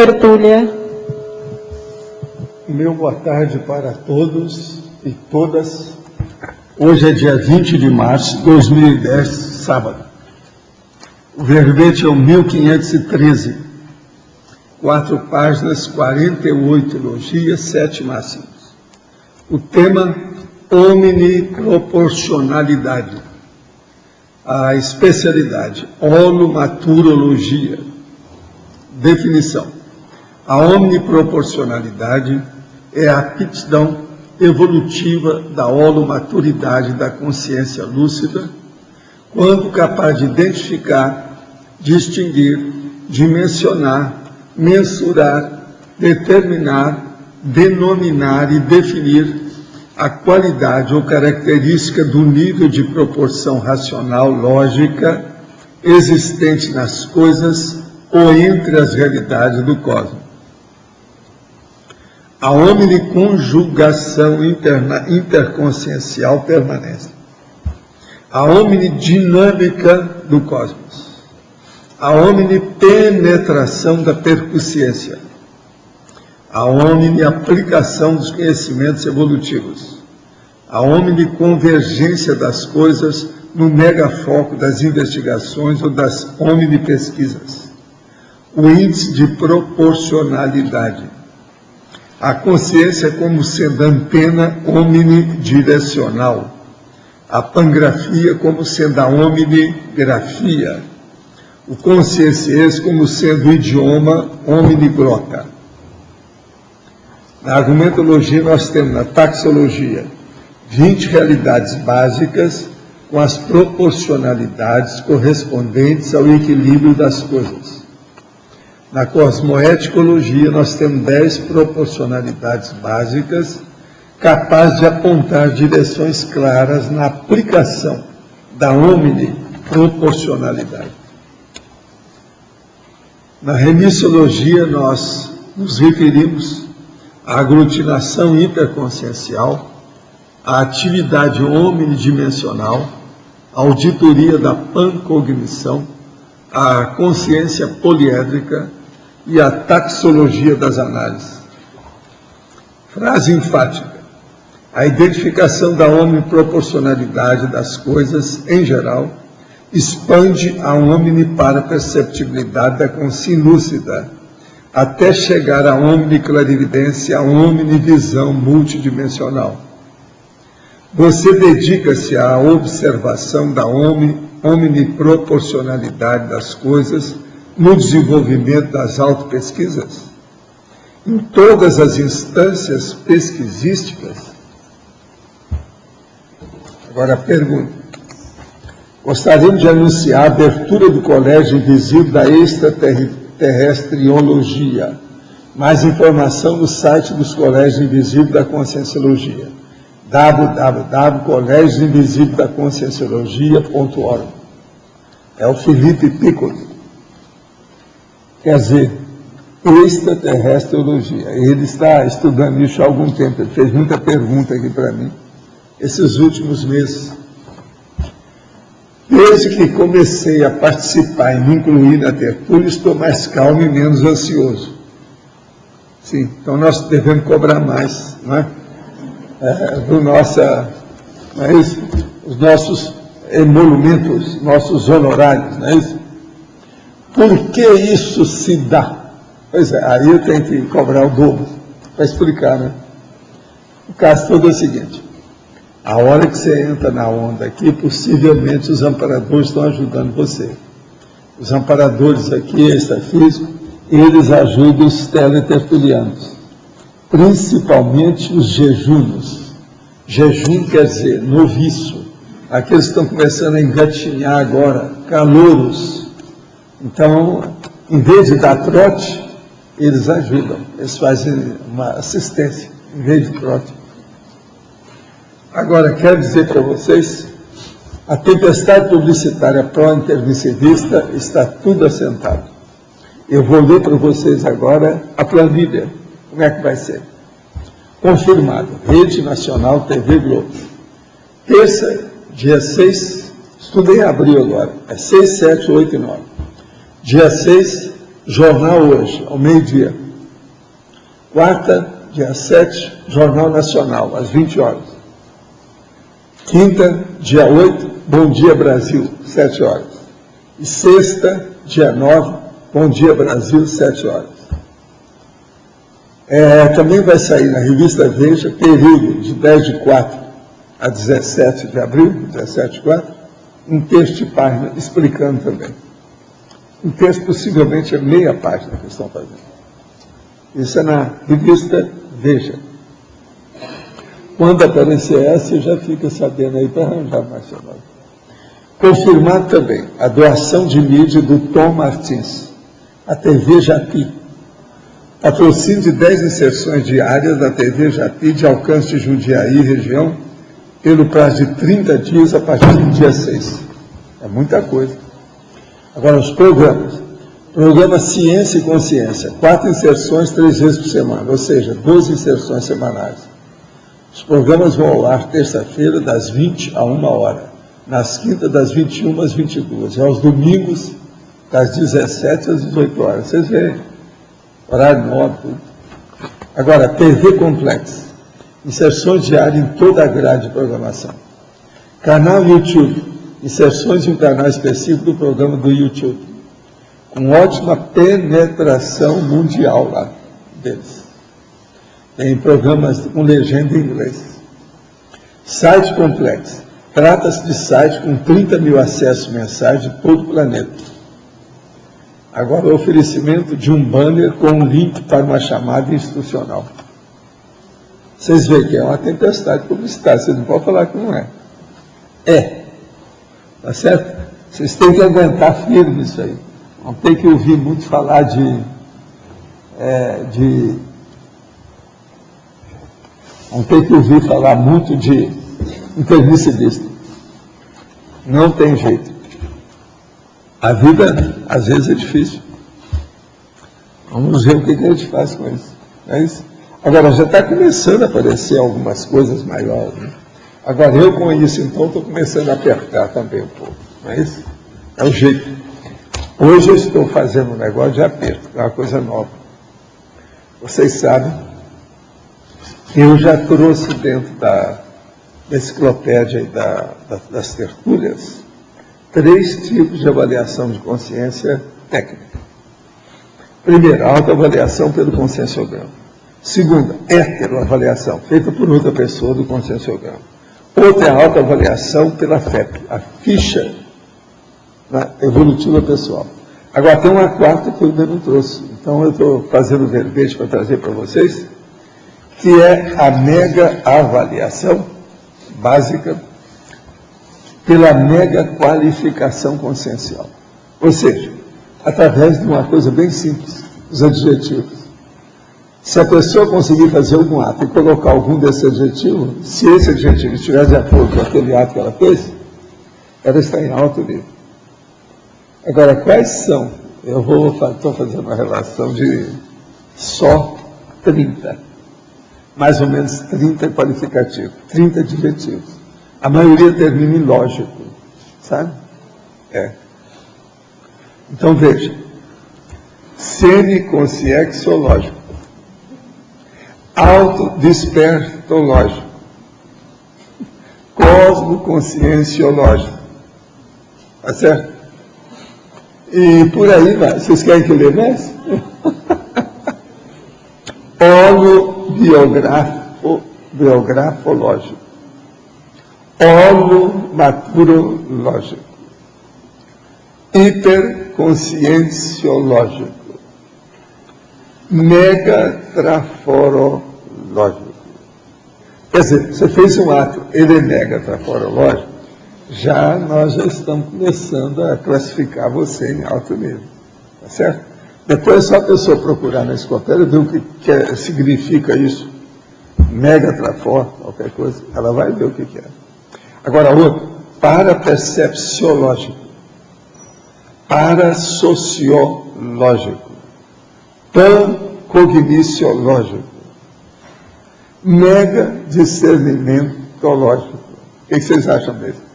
tertúlia. Meu boa tarde para todos e todas. Hoje é dia 20 de março de 2010, sábado. O verbete é o 1513, 4 páginas, 48 elogias, 7 máximos. O tema, omniproporcionalidade. A especialidade, holomaturologia. Definição. A omniproporcionalidade é a aptidão evolutiva da holomaturidade da consciência lúcida, quando capaz de identificar, distinguir, dimensionar, mensurar, determinar, denominar e definir a qualidade ou característica do nível de proporção racional lógica existente nas coisas ou entre as realidades do cosmos. A omniconjugação interconsciencial permanece. A omnidinâmica do cosmos. A omnipenetração da percussiência. A omniaplicação dos conhecimentos evolutivos. A omniconvergência das coisas no megafoco das investigações ou das omnipesquisas. O índice de proporcionalidade. A consciência como sendo antena omnidirecional. A pangrafia como sendo a omnigrafia. O conscienciês como sendo o idioma omniglota. Na argumentologia nós temos na taxologia 20 realidades básicas com as proporcionalidades correspondentes ao equilíbrio das coisas. Na cosmoeticologia, nós temos 10 proporcionalidades básicas capazes de apontar direções claras na aplicação da omniproporcionalidade. Na remissiologia, nós nos referimos à aglutinação interconsciencial, à atividade omnidimensional, à auditoria da pancognição, à consciência poliédrica, e a taxologia das análises. Frase enfática. A identificação da omniproporcionalidade das coisas, em geral, expande a omniparaperceptibilidade da consciência lúcida, até chegar à omniclarividência, à omnivisão multidimensional. Você dedica-se à observação da omniproporcionalidade das coisas no desenvolvimento das autopesquisas? Em todas as instâncias pesquisísticas? Agora a pergunta. Gostaríamos de anunciar a abertura do Colégio Invisível da Extraterrestriologia. Mais informação no site dos Colégios Invisíveis da Conscienciologia. www.colégiosinvisíveisdaconscienciologia.org. É o Felipe Piccoli. Quer dizer, extraterrestriologia. Ele está estudando isso há algum tempo. Ele fez muita pergunta aqui para mim, esses últimos meses. Desde que comecei a participar e me incluir na tertúlia, estou mais calmo e menos ansioso. Sim, então nós devemos cobrar mais, não é? Não é isso? Os nossos emolumentos, nossos honorários, não é isso? Por que isso se dá? Pois é, aí eu tenho que cobrar o dobro para explicar, né? O caso todo é o seguinte: a hora que você entra na onda aqui, possivelmente os amparadores estão ajudando você. Os amparadores aqui, extrafísicos, eles ajudam os teletertulianos, principalmente os jejunos. Jejum quer dizer noviço, aqueles que estão começando a engatinhar agora, calouros. Então, em vez de dar trote, eles ajudam, eles fazem uma assistência, em vez de trote. Agora, quero dizer para vocês, a tempestade publicitária pró-intermissivista está tudo assentado. Eu vou ler para vocês agora a planilha, como é que vai ser. Confirmado, Rede Nacional TV Globo. Terça, dia 6, estudei em abril agora, é 6, 7, 8 e 9. Dia 6, Jornal Hoje, ao meio-dia. Quarta, dia 7, Jornal Nacional, às 20 horas. Quinta, dia 8, Bom Dia Brasil, 7 horas. E sexta, dia 9, Bom Dia Brasil, 7 horas. Também vai sair na revista Veja, período de 10/4 a 17 de abril, 17/4, um texto de página explicando também. Um texto possivelmente é meia página que estão fazendo. Isso é na revista Veja. Quando aparecer essa, você já fica sabendo aí para arranjar mais seu nome. Confirmado também a doação de mídia do Tom Martins, a TV Japi. Patrocínio de 10 inserções diárias da TV Japi de alcance de Jundiaí e região, pelo prazo de 30 dias a partir do dia 6. É muita coisa. Agora, os programas. Programa Ciência e Consciência, 4 inserções 3 vezes por semana, ou seja, 12 inserções semanais. Os programas vão ao ar terça-feira, das 20 a 1 hora, nas quintas, das 21 às 22, e aos domingos, das 17 às 18 horas. Vocês veem, horário nobre, tudo. Agora, TV Complex, inserções diárias em toda a grade de programação. Canal YouTube, inserções em um canal específico do programa do YouTube, com ótima penetração mundial lá deles. Tem programas com legenda em inglês. Site Complex. Trata-se de site com 30 mil acessos mensais de todo o planeta. Agora, o oferecimento de um banner com um link para uma chamada institucional. Vocês veem que é uma tempestade publicitária, vocês não podem falar que não é. É. Tá certo? Vocês têm que aguentar firme isso aí. Não tem que ouvir muito falar não tem que ouvir falar muito de intermissivista. Não tem jeito. A vida, às vezes, é difícil. Vamos ver o que a gente faz com isso. É isso? Agora, já está começando a aparecer algumas coisas maiores. Né? Agora, eu com isso, então, estou começando a apertar também um pouco. Não é isso? É o jeito. Hoje eu estou fazendo um negócio de aperto, é uma coisa nova. Vocês sabem que eu já trouxe dentro da enciclopédia das tertúlias 3 tipos de avaliação de consciência técnica. Primeiro, autoavaliação pelo conscienciograma. Segunda, heteroavaliação, feita por outra pessoa do conscienciograma. Outra é a autoavaliação pela FEP, a ficha evolutiva pessoal. Agora, tem uma quarta que eu ainda não trouxe. Então, eu estou fazendo o verbete para trazer para vocês, que é a mega avaliação básica pela mega qualificação consciencial. Ou seja, através de uma coisa bem simples, os adjetivos. Se a pessoa conseguir fazer algum ato e colocar algum desses adjetivos, se esse adjetivo estiver de acordo com aquele ato que ela fez, ela está em alto nível. Agora, quais são? Eu estou fazendo uma relação de só 30. Mais ou menos 30 qualificativos, 30 adjetivos. A maioria termina em lógico, sabe? Então, veja. Semiconsciexológico. Autodespertológico. Cosmoconscienciológico. Tá certo? E por aí vai. Vocês querem que eu leia mais? Holobiografológico. Holomaturológico. Hiperconscienciológico. Megatraforológico. Quer dizer, você fez um ato, ele é megatraforológico, nós já estamos começando a classificar você em alto nível. Tá certo? Depois é só a pessoa procurar na enciclopédia, ver o que significa isso. Megatrafor, qualquer coisa, ela vai ver o que é. Agora, outro, parapercepciológico, parasociológico, pancogniciológico, mega discernimentológico. O que vocês acham desse?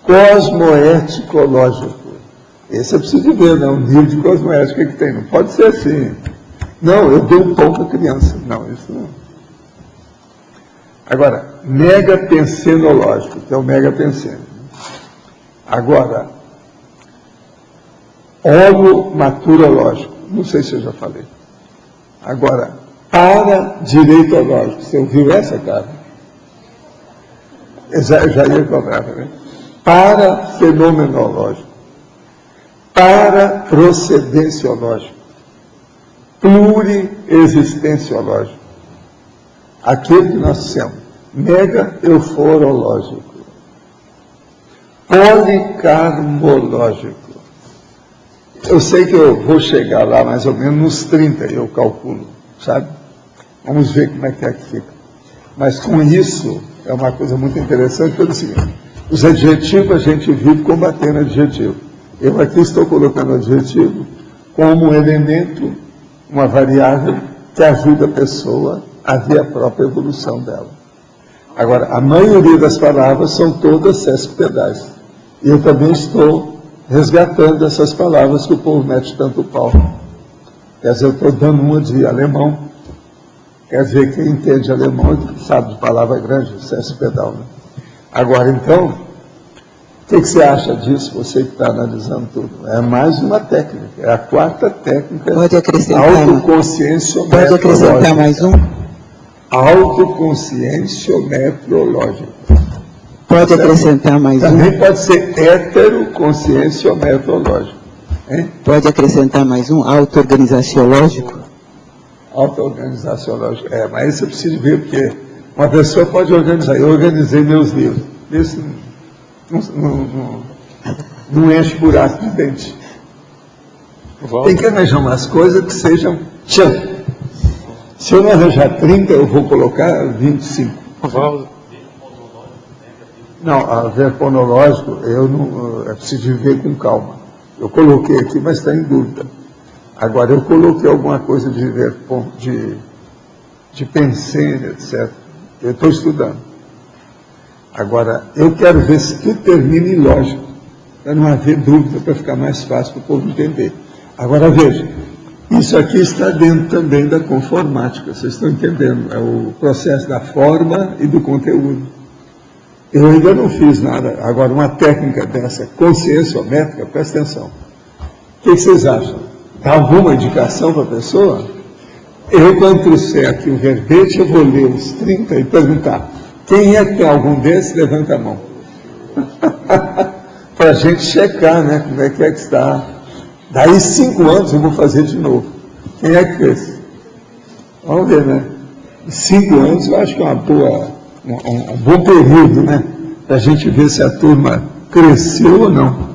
Cosmoeticológico. Esse é preciso ver, né? O nível de cosmoética que tem. Não pode ser assim. Não, eu dou um pão para a criança. Não, isso não. Agora, megapensenológico, que é o megapensene. Agora, holomaturológico, não sei se eu já falei. Agora, paradireitológico, você ouviu essa, cara? Eu já ia cobrar, né? Parafenomenológico, paraprocedenciológico, pluriexistenciológico, aquele que nós chamamos mega-euforológico, policarmológico. Eu sei que eu vou chegar lá mais ou menos nos 30, eu calculo, sabe? Vamos ver como é que fica. Mas com isso, é uma coisa muito interessante, pelo seguinte, os adjetivos a gente vive combatendo adjetivo. Eu aqui estou colocando adjetivo como um elemento, uma variável que ajuda a pessoa a ver a própria evolução dela. Agora, a maioria das palavras são todas sesquipedais. E eu também estou resgatando essas palavras que o povo mete tanto pau. Quer dizer, eu estou dando uma de alemão. Quer dizer, quem entende alemão sabe de palavra grande, sesquipedal, né? Agora, então, o que você acha disso, você que está analisando tudo? É mais uma técnica, é a quarta técnica. Pode acrescentar, autoconscienciometrológica. Pode acrescentar mais um? Autoconscienciometrológica. Pode acrescentar mais um? Também pode ser heteroconscienciometrológico. Pode acrescentar mais um? Auto-organizaciológico? Auto-organizaciológico. Mas isso eu preciso ver, porque uma pessoa pode organizar. Eu organizei meus livros. Isso não enche buraco de dente. Tem que arranjar umas coisas que sejam tchan. Se eu não arranjar 30, eu vou colocar 25. Não, a verponológico, eu não, é preciso ver com calma. Eu coloquei aqui, mas está em dúvida. Agora, eu coloquei alguma coisa de pensene, etc. Eu estou estudando. Agora, eu quero ver se tudo termina em lógica, para não haver dúvida, para ficar mais fácil para o povo entender. Agora, veja, isso aqui está dentro também da conformática, vocês estão entendendo? É o processo da forma e do conteúdo. Eu ainda não fiz nada. Agora, uma técnica dessa, conscienciométrica, presta atenção. O que vocês acham? Dá alguma indicação para a pessoa? Eu, quando trouxer aqui o verbete, eu vou ler os 30 e perguntar: quem é que tem algum desses? Levanta a mão. Para a gente checar, né? Como é que está. Daí 5 anos eu vou fazer de novo. Quem é que fez? Vamos ver, né? 5 anos eu acho que é um bom período, né? Para a gente ver se a turma cresceu ou não.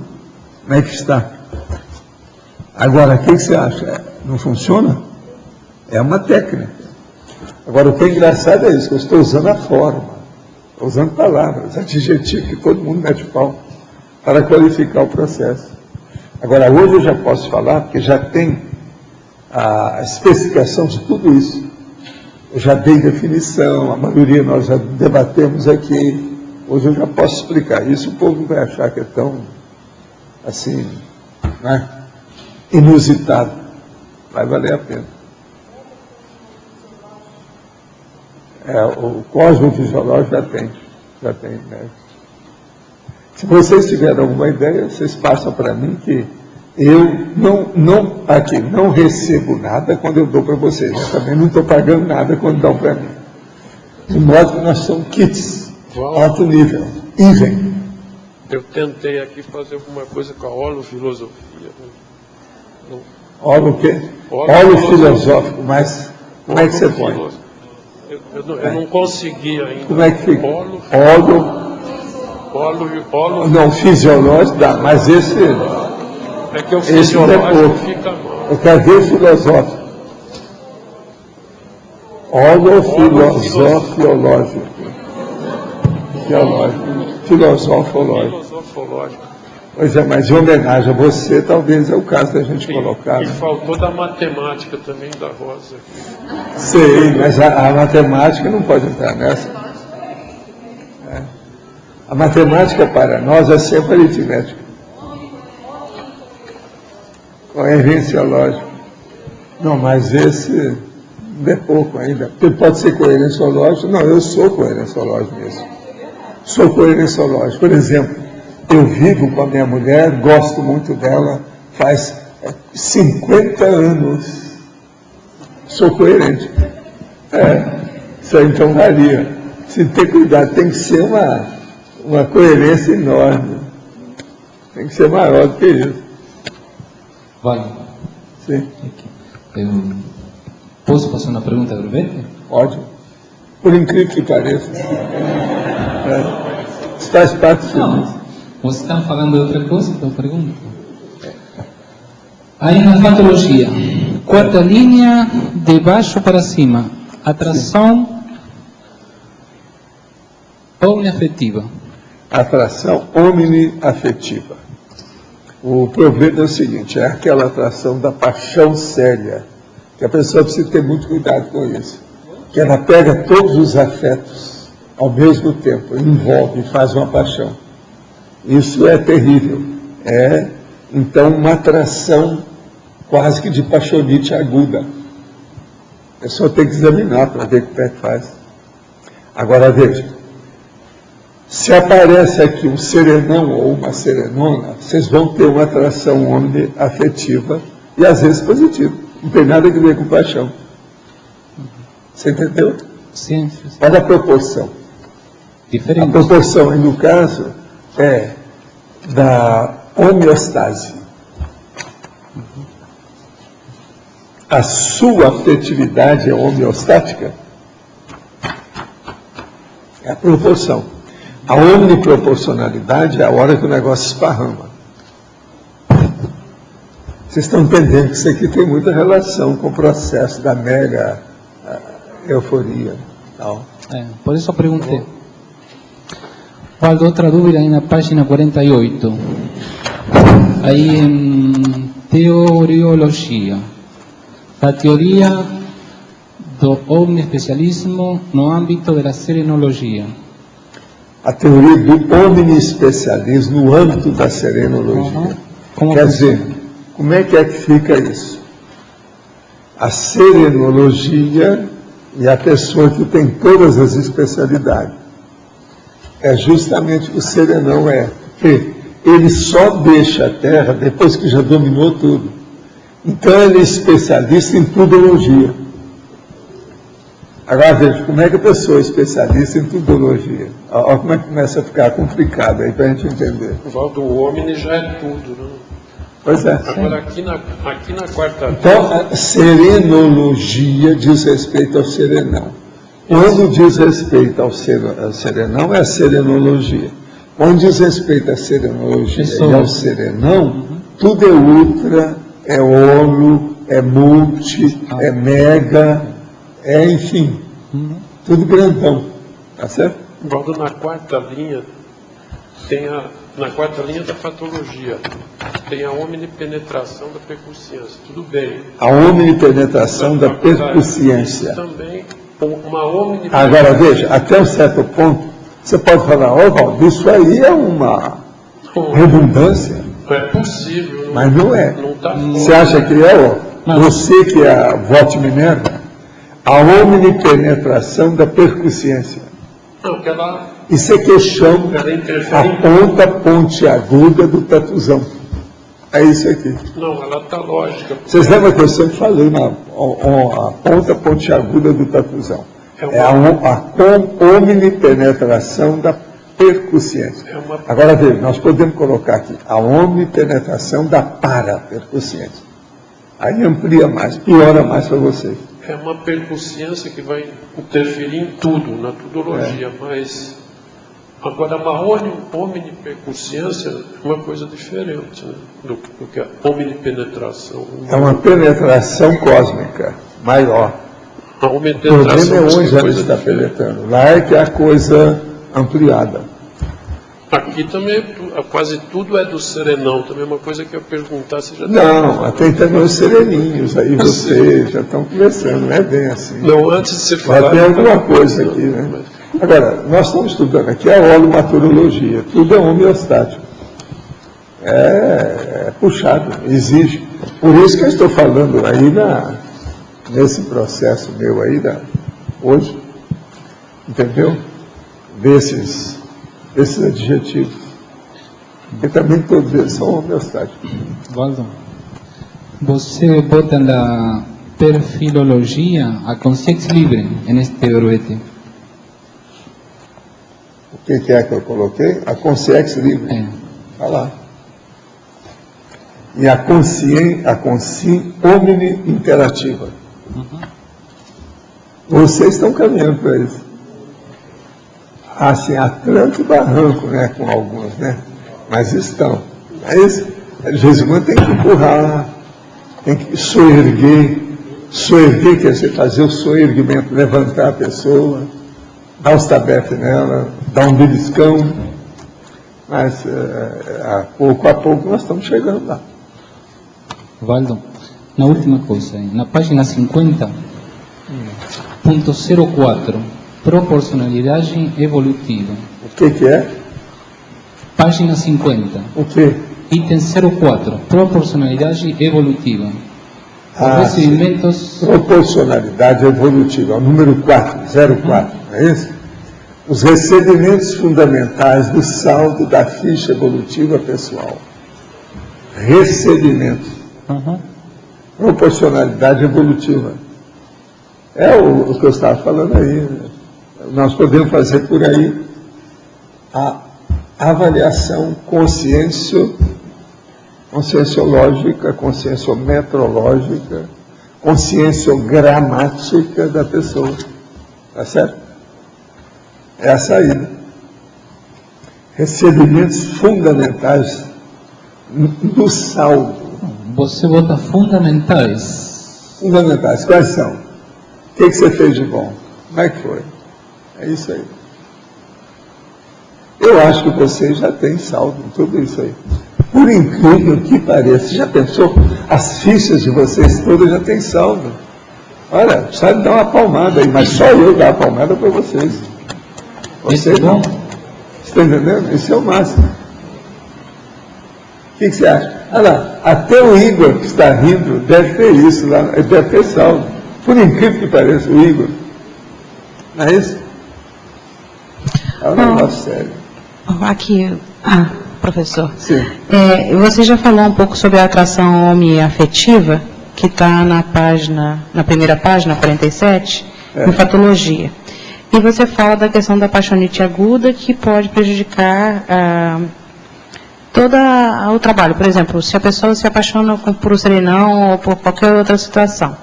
Como é que está? Agora, o que você acha? Não funciona? É uma técnica. Agora, o que é engraçado é isso, que eu estou usando a forma, estou usando palavras, adjetivos que todo mundo mete pau, para qualificar o processo. Agora, hoje eu já posso falar, porque já tem a especificação de tudo isso. Eu já dei definição, a maioria nós já debatemos aqui. Hoje eu já posso explicar isso, o povo não vai achar que é tão, assim, né, inusitado. Vai valer a pena. O cosmofisiológico já tem, né? Se vocês tiverem alguma ideia, vocês passam para mim, que eu não recebo nada quando eu dou para vocês. Eu também não estou pagando nada quando dão para mim. De modo que nós somos kits, alto nível, even. Eu tentei aqui fazer alguma coisa com a holofilosofia. Holo o quê? Holofilosófico, mas como é que você põe? Eu não consegui ainda. Como é que fica? Não, fisiológico dá, mas esse... É que o fisiológico fica mal. Eu quero ver o filosófico. Holofilosofiológico. Filosofológico. Pois é, mas em homenagem a você, talvez é o caso da gente colocar. E faltou da matemática também, da Rosa. Sei, mas a matemática não pode entrar nessa. A matemática para nós é sempre aritmética. Coerenciológico. Não, mas esse é pouco ainda. Porque pode ser coerenciológico. Não, eu sou coerenciológico mesmo. Sou coerenciológico. Por exemplo, eu vivo com a minha mulher, gosto muito dela, faz 50 anos. Sou coerente. Isso aí então varia. Se ter cuidado, tem que ser uma coerência enorme. Tem que ser maior do que isso. Vale. Sim. Posso fazer uma pergunta breve? Pode. Por incrível que pareça. Isso faz parte disso. Não. Vocês estão falando de outra coisa? Então pergunto. Aí na patologia, quarta linha, de baixo para cima, atração omniafetiva. Atração omniafetiva. O problema é o seguinte, é aquela atração da paixão séria, que a pessoa precisa ter muito cuidado com isso. Que ela pega todos os afetos ao mesmo tempo, envolve e faz uma paixão. Isso é terrível. É, então, uma atração quase que de paixonite aguda. A pessoa tem que examinar para ver o que é que faz. Agora, veja. Se aparece aqui um serenão ou uma serenona, vocês vão ter uma atração omniafetiva e às vezes positiva. Não tem nada a ver com paixão. Você entendeu? Sim. Olha a proporção. Diferente. A proporção, aí, no caso, é da homeostase. A sua afetividade é homeostática? É a proporção. A omniproporcionalidade é a hora que o negócio esparrama. Vocês estão entendendo que isso aqui tem muita relação com o processo da mega euforia. Tal. Por isso eu perguntei. Valdo, outra dúvida aí na página 48. Aí em teoriologia. A teoria do omniespecialismo no âmbito da serenologia. A teoria do omniespecialismo no âmbito da serenologia. Quer dizer, como é que fica isso? A serenologia e a pessoa que tem todas as especialidades. É justamente o serenão porque ele só deixa a Terra depois que já dominou tudo. Então ele é especialista em tudologia. Agora veja, como é que a pessoa é especialista em tudologia? Olha como é que começa a ficar complicado aí para a gente entender. O Valdo, o homem já é tudo, né? Pois é. Agora aqui na quarta Então, a serenologia diz respeito ao serenão. Quando diz respeito ao serenão, é a serenologia. Quando diz respeito à serenologia e ao serenão, tudo é ultra, é holo, é multi, é mega, enfim, tudo grandão. Tá certo? Valdo, na quarta linha, na quarta linha da patologia, tem a omnipenetração da percussiência. Tudo bem. A omnipenetração da percussiência. Também uma omnipenetração. Agora veja, até um certo ponto, você pode falar, Valdo, isso aí é uma redundância. É possível. Mas não é. Não tá você acha que é, você que é a Vote Minerva, a omnipenetração da percussiência. Não, que ela... Isso é questão a ponta pontiaguda do tatuzão. É isso aqui. Não, ela está lógica. Vocês lembram que eu sempre falei a ponta pontiaguda do tatuzão? É a omnipenetração da percussiência. Agora veja, nós podemos colocar aqui a omnipenetração da parapercussiência. Aí amplia mais, piora mais para vocês. É uma percussiência que vai interferir em tudo, na tudologia, mas agora uma omnipercussiência é uma coisa diferente, né, do que a omnipenetração. É uma penetração cósmica maior. A o problema é onde ela está penetrando. Lá é que é a coisa ampliada. Aqui também quase tudo é do serenão, também é uma coisa que eu perguntar se já não, até então os sereninhos, aí vocês já estão conversando, não é bem assim. Não, antes de você falar... Já tem alguma coisa aqui, né? Agora, nós estamos estudando aqui a holomaturologia, tudo é homeostático. é puxado, exige. Por isso que eu estou falando aí nesse processo meu aí, hoje, entendeu? Desses adjetivos. E também todos eles são homeostáticos. Waldo, você bota na perfilologia a consciência livre neste verbete. O que é que eu coloquei? A consciência livre. Está lá. E a consciência omni interativa. Vocês estão caminhando para isso. Assim, há tranco e barranco, né, com alguns, né? Mas estão. Mas, de vez em quando tem que empurrar, tem que soerguer. Soerguer quer dizer fazer o soerguimento, levantar a pessoa, dar os tabetes nela, dar um beliscão. Mas, a pouco nós estamos chegando lá. Waldo, na última coisa, na página 50.04, proporcionalidade evolutiva. O que é? Página 50. O que? Item 04, proporcionalidade evolutiva. Os recebimentos... Proporcionalidade evolutiva, o número 4, 04, não é isso? Os recebimentos fundamentais do saldo da ficha evolutiva pessoal. Recebimentos. Proporcionalidade evolutiva. É o que eu estava falando aí. Nós podemos fazer por aí a avaliação conscienciológica, conscienciometrológica, conscienciogramática da pessoa. Tá certo? É a saída. Recebimentos fundamentais do saldo. Você bota fundamentais. Fundamentais, quais são? O que você fez de bom? Como é que foi? É isso aí. Eu acho que você já tem saldo em tudo isso aí. Por incrível que pareça, já pensou? As fichas de vocês todas já têm saldo. Olha, sabe dar uma palmada aí, mas só eu dar a palmada para vocês. Vocês não. Você está entendendo? Esse é o máximo. O que você acha? Olha lá, até o Igor que está rindo deve ter isso lá, deve ter saldo. Por incrível que pareça, o Igor. Não é isso? É um negócio sério. Aqui, professor. Sim. Você já falou um pouco sobre a atração homoafetiva, que está na primeira página, 47, em Fatologia. E você fala da questão da paixonite aguda, que pode prejudicar todo o trabalho. Por exemplo, se a pessoa se apaixona por o serenão ou por qualquer outra situação,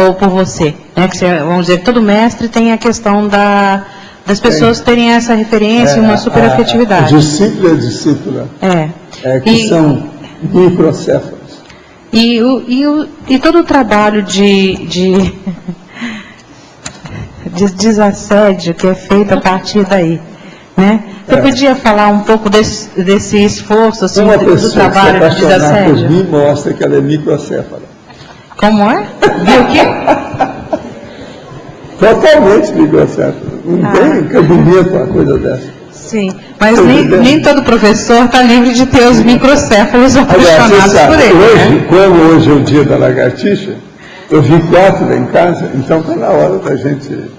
ou por você, né? Que vamos dizer, todo mestre tem a questão das pessoas terem essa referência e uma superafetividade. A discípula e a discípula. Que são microcéfalos. E todo o trabalho de desassédio que é feito a partir daí, né? Você podia falar um pouco desse esforço, assim, do trabalho de desassédio? Por mim mostra que ela é microcéfala. Como é? Viu o quê? Totalmente microcéfala. Não tem cabimento uma coisa dessa. Sim, mas nem todo professor está livre de ter os microcéfalos apaixonados por ele. Como hoje é o dia da lagartixa, eu vi 4 lá em casa, então está na hora da gente...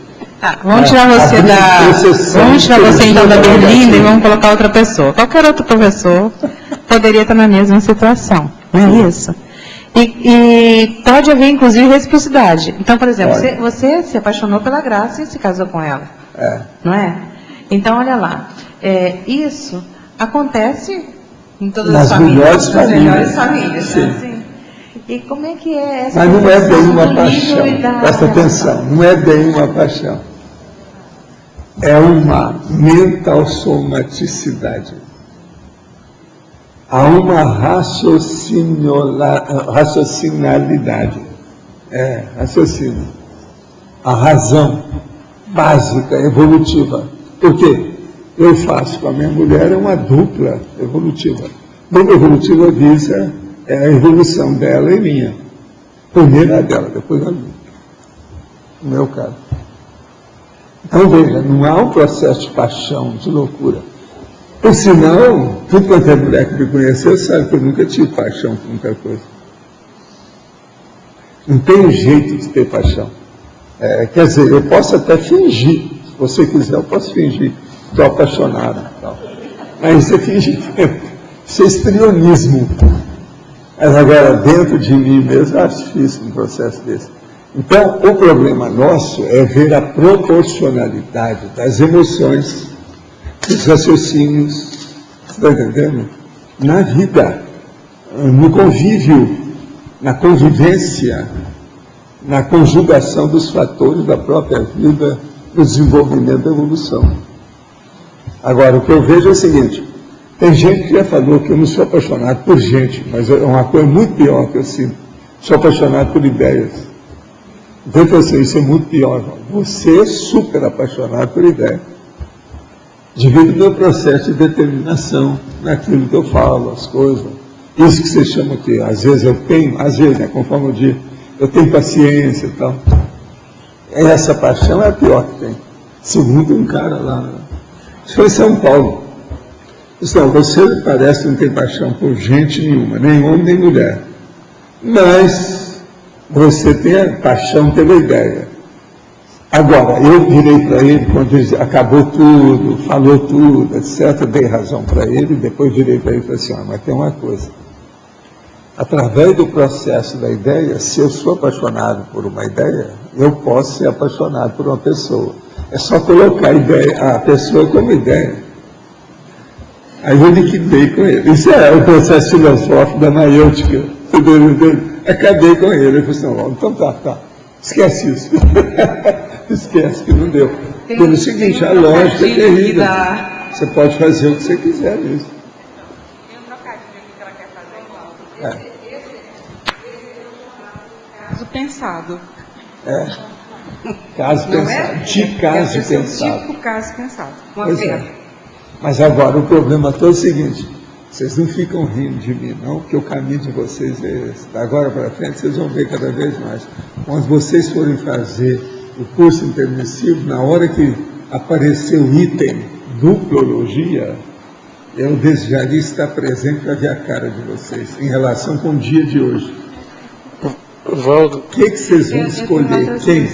Vamos tirar você então da berlinda e vamos colocar outra pessoa. Qualquer outro professor poderia estar na mesma situação, não é isso? E pode haver, inclusive, reciprocidade. Então, por exemplo, você se apaixonou pela Graça e se casou com ela, não é? Então, olha lá, isso acontece em todas as famílias, nas melhores famílias, sim. Assim. E como é que é essa... Mas não é bem uma paixão, presta atenção, não é bem uma paixão. É uma mental somaticidade. Há uma raciocinalidade. Raciocínio. A razão básica, evolutiva. Por quê? Eu faço com a minha mulher uma dupla evolutiva. Dupla evolutiva visa a evolução dela e minha. Primeiro a dela, depois a minha. No meu caso. Então veja, não há um processo de paixão, de loucura. Por sinal, tudo quanto é mulher que me conheceu sabe que eu nunca tive paixão por muita coisa. Não tem jeito de ter paixão. Quer dizer, eu posso até fingir. Se você quiser, eu posso fingir. Estou apaixonado. Tal. Mas isso é fingimento. Isso é histrionismo. Mas agora, dentro de mim mesmo, eu acho difícil um processo desse. Então, o problema nosso é ver a proporcionalidade das emoções, dos raciocínios, você está entendendo? Na vida, no convívio, na convivência, na conjugação dos fatores da própria vida, do desenvolvimento da evolução. Agora, o que eu vejo é o seguinte, tem gente que já falou que eu não sou apaixonado por gente, mas é uma coisa muito pior que eu sinto. Sou apaixonado por ideias. Então, você, isso é muito pior. Você é super apaixonado por ideias. Devido ao meu processo de determinação naquilo que eu falo, as coisas. Isso que você chama que, às vezes eu tenho, às vezes, conforme eu digo, eu tenho paciência e tal. Essa paixão é a pior que tem. Segundo um cara lá, isso foi em São Paulo. Então, você parece que não tem paixão por gente nenhuma, nem homem nem mulher. Mas você tem a paixão pela ideia. Agora, eu virei para ele, quando ele disse, acabou tudo, falou tudo, etc., dei razão para ele, e depois virei para ele e falei assim, mas tem uma coisa. Através do processo da ideia, se eu sou apaixonado por uma ideia, eu posso ser apaixonado por uma pessoa. É só colocar a pessoa como ideia. Aí eu liquidei com ele. Isso é o processo filosófico da maiêutica. Acabei com ele. Ele falou assim, então tá. Esquece isso. Esquece que não deu. Pelo seguinte, a lógica é terrível. Você pode fazer o que você quiser nisso. Tem um trocadilho aqui que ela quer fazer igual. Caso pensado. Caso pensado. De caso pensado. Tipo caso pensado. Uma Pois pena. Mas agora, o problema todo é o seguinte, vocês não ficam rindo de mim, não, porque o caminho de vocês é esse. Da agora para frente, vocês vão ver cada vez mais. Quando vocês forem fazer o curso intermissivo, na hora que aparecer o item duplologia, eu desejaria estar presente para ver a cara de vocês, em relação com o dia de hoje. Valdo, O que vocês vão escolher? Quem?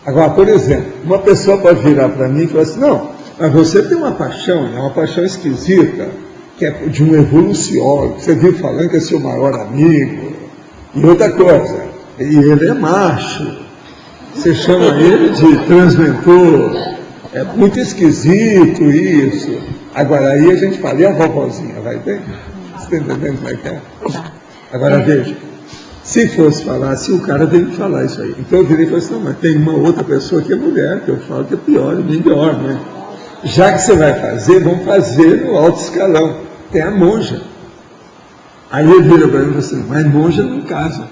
Agora, por exemplo, uma pessoa pode virar para mim e falar assim, não, mas você tem uma paixão, é uma paixão esquisita, que é de um evoluciólogo, você viu falando que é seu maior amigo, e outra coisa, e ele é macho, você chama ele de transmentor, é muito esquisito isso. Agora aí a gente fala, e a vovozinha, vai bem? Você está entendendo como é que é? Agora veja, se fosse falar, se o cara deve falar isso aí, então eu virei e falei assim, não, mas tem uma outra pessoa que é mulher, que eu falo que é pior, é melhor, né? Já que você vai fazer, vamos fazer no alto escalão. Tem a monja. Aí ele vira para mim e fala assim, mas monja não casa.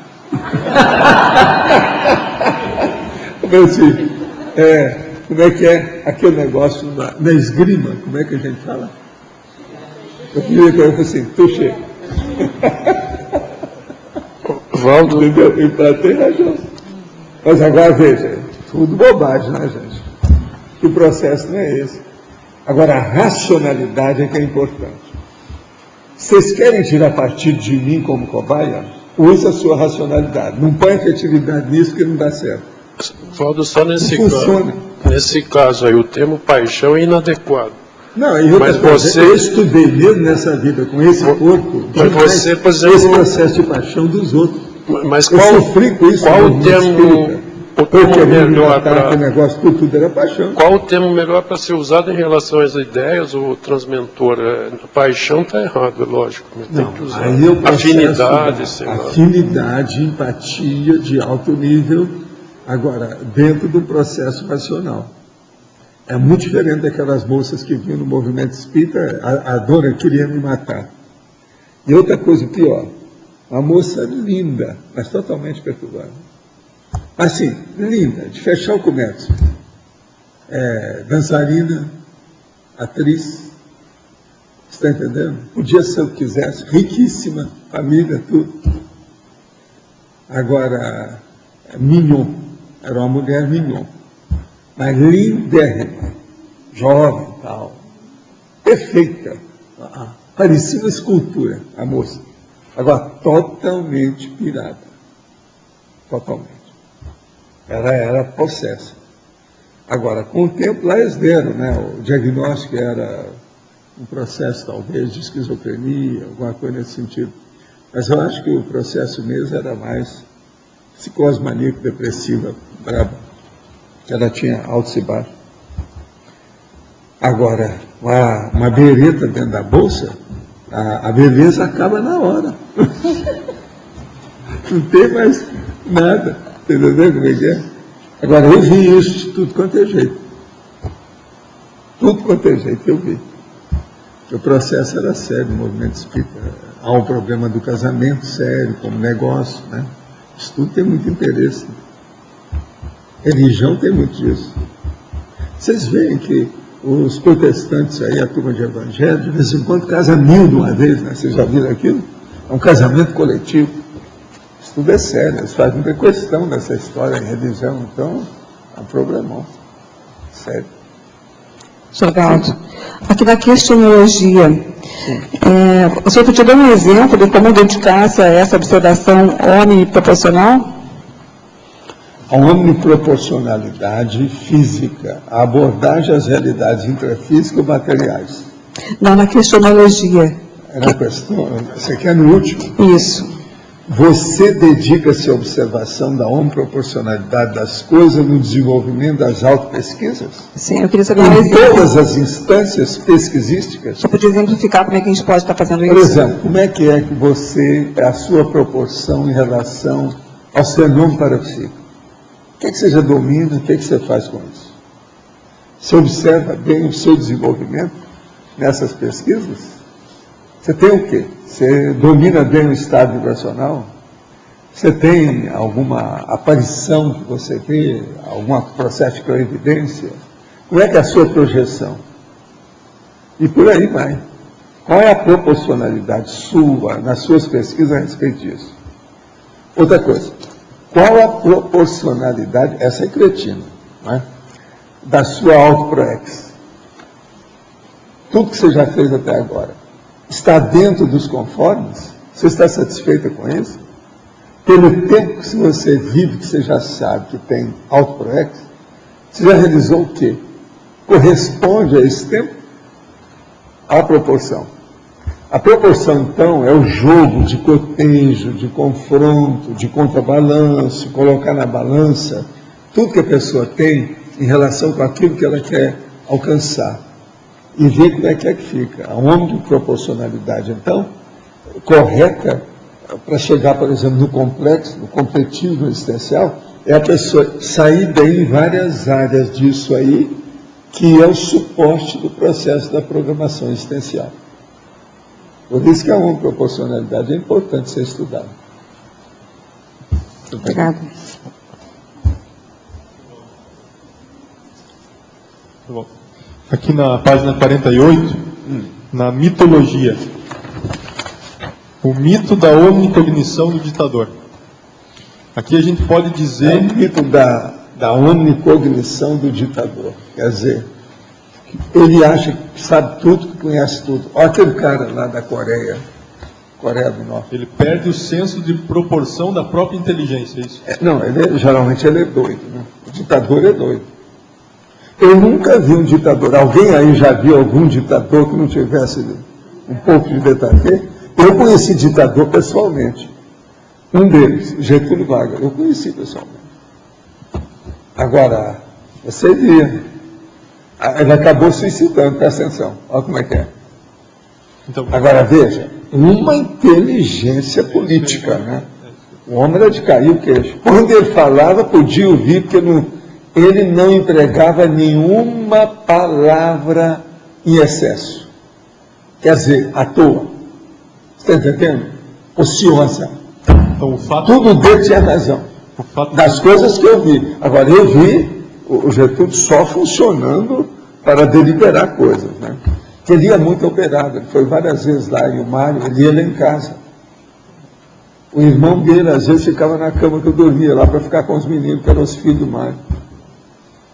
Eu falei assim, como é que é aquele negócio na esgrima? Como é que a gente fala? Eu virei para ele e falei assim, tuxê. Valdo, Entendeu? E para ter razão. Mas agora veja, tudo bobagem, né, gente? Que o processo não é esse. Agora, a racionalidade é que é importante. Vocês querem tirar partido de mim como cobaia? Use a sua racionalidade. Não põe efetividade nisso que não dá certo. Valdo, só funciona. nesse caso aí, o termo paixão é inadequado. Não, e outra Mas coisa, você- eu estudei mesmo nessa vida, com esse corpo, Mas demais, você, por exemplo- esse processo de paixão dos outros. Mas Eu qual, sofri com isso. qual no o movimento termo, espírita. o Porque termo me melhor matar, para... aquele negócio, tudo era paixão. Qual o termo melhor para ser usado em relação às ideias ou transmentor? Paixão está errado, é lógico. Mas tem Não, que usar. aí eu processo Afinidade, da sei lá. afinidade, empatia de alto nível, agora, dentro do processo racional. É muito diferente daquelas moças que vinham no movimento espírita, a dona queria me matar. E outra coisa pior, uma moça linda, mas totalmente perturbada. Assim, linda, de fechar o comércio. Dançarina, atriz, está entendendo? Podia ser o que quisesse, riquíssima, família, tudo. Agora, mignon, era uma mulher mignon, mas lindérrima, jovem e tal. perfeita. Parecia uma escultura, a moça. Agora, totalmente pirada. Totalmente. Era possessa. Agora, com o tempo, lá eles deram, né? O diagnóstico era um processo, talvez, de esquizofrenia, alguma coisa nesse sentido. Mas eu acho que o processo mesmo era mais psicose maníaco-depressiva, braba. Ela tinha altos e baixos. Agora, uma bereta dentro da bolsa, a beleza acaba na hora. Não tem mais nada. Entendeu como é que é? Agora, eu vi isso de tudo quanto é jeito. Tudo quanto é jeito eu vi. O processo era sério, o movimento espírita. Há um problema do casamento sério, como negócio, né? Isso tudo tem muito interesse. Religião tem muito disso. Vocês veem que os protestantes aí, a turma de evangelho, de vez em quando casa 1000 de uma vez, né? Vocês já viram aquilo? É um casamento coletivo. Isso tudo é sério, eles fazem muita questão dessa história em religião, então é um problemão. Sério. Sr. Galdo, aqui na questiologia, o senhor podia dar um exemplo de como dedicar-se a essa observação omniproporcional? A omniproporcionalidade física, a abordagem às realidades intrafísicas e materiais. Não, na questionologia. Era a questão, você quer no último? Isso. Você dedica-se à observação da omniproporcionalidade das coisas no desenvolvimento das autopesquisas? Sim, eu queria saber em todas as instâncias pesquisísticas? Só podia exemplificar como é que a gente pode estar fazendo isso. Por exemplo, como é que você, a sua proporção em relação ao fenômeno parapsíquico? O que você já domina, o que você faz com isso? Você observa bem o seu desenvolvimento nessas pesquisas? Você tem o quê? Você domina bem o estado vibracional? Você tem alguma aparição que você vê? Algum processo de clarividência? Como é que é a sua projeção? E por aí vai. Qual é a proporcionalidade sua, nas suas pesquisas a respeito disso? Outra coisa. Qual a proporcionalidade, essa é cretina, né, da sua autoproex? Tudo que você já fez até agora está dentro dos conformes? Você está satisfeita com isso? Pelo tempo que você vive, que você já sabe que tem autoproex, você já realizou o quê? Corresponde a esse tempo? A proporção. A proporção, então, é o jogo de cotejo, de confronto, de contrabalanço, colocar na balança tudo que a pessoa tem em relação com aquilo que ela quer alcançar. E ver como é que fica. A omniproporcionalidade, então, correta para chegar, por exemplo, no complexo, no completismo existencial, é a pessoa sair bem em várias áreas disso aí, que é o suporte do processo da programação existencial. Por isso que a omniproporcionalidade é importante ser estudada. Obrigada. Aqui na página 48, na mitologia, o mito da omnicognição do ditador. Aqui a gente pode dizer... É o mito da omnicognição do ditador. Quer dizer, ele acha que sabe tudo, que conhece tudo. Olha aquele cara lá da Coreia do Norte. Ele perde o senso de proporção da própria inteligência, é isso? Não, geralmente ele é doido, né? O ditador é doido. Eu nunca vi um ditador. Alguém aí já viu algum ditador que não tivesse um pouco de detalhe? Eu conheci ditador pessoalmente. Um deles, Getúlio Vargas, eu conheci pessoalmente. Agora, você via. Ele acabou suicidando, presta atenção. Olha como é que é. Então, agora, veja, uma inteligência política, né? O homem era de cair o queixo. Quando ele falava, podia ouvir, porque ele não empregava nenhuma palavra em excesso. Quer dizer, à toa. Você está entendendo? Ociosa. Então, tudo dele tinha razão. Das coisas que eu vi. Agora, eu vi o Getúlio só funcionando para deliberar coisas, né? Ele ia muito operado, ele foi várias vezes lá, e o Mário, ele ia lá em casa. O irmão dele, às vezes, ficava na cama que eu dormia lá para ficar com os meninos, que eram os filhos do Mário.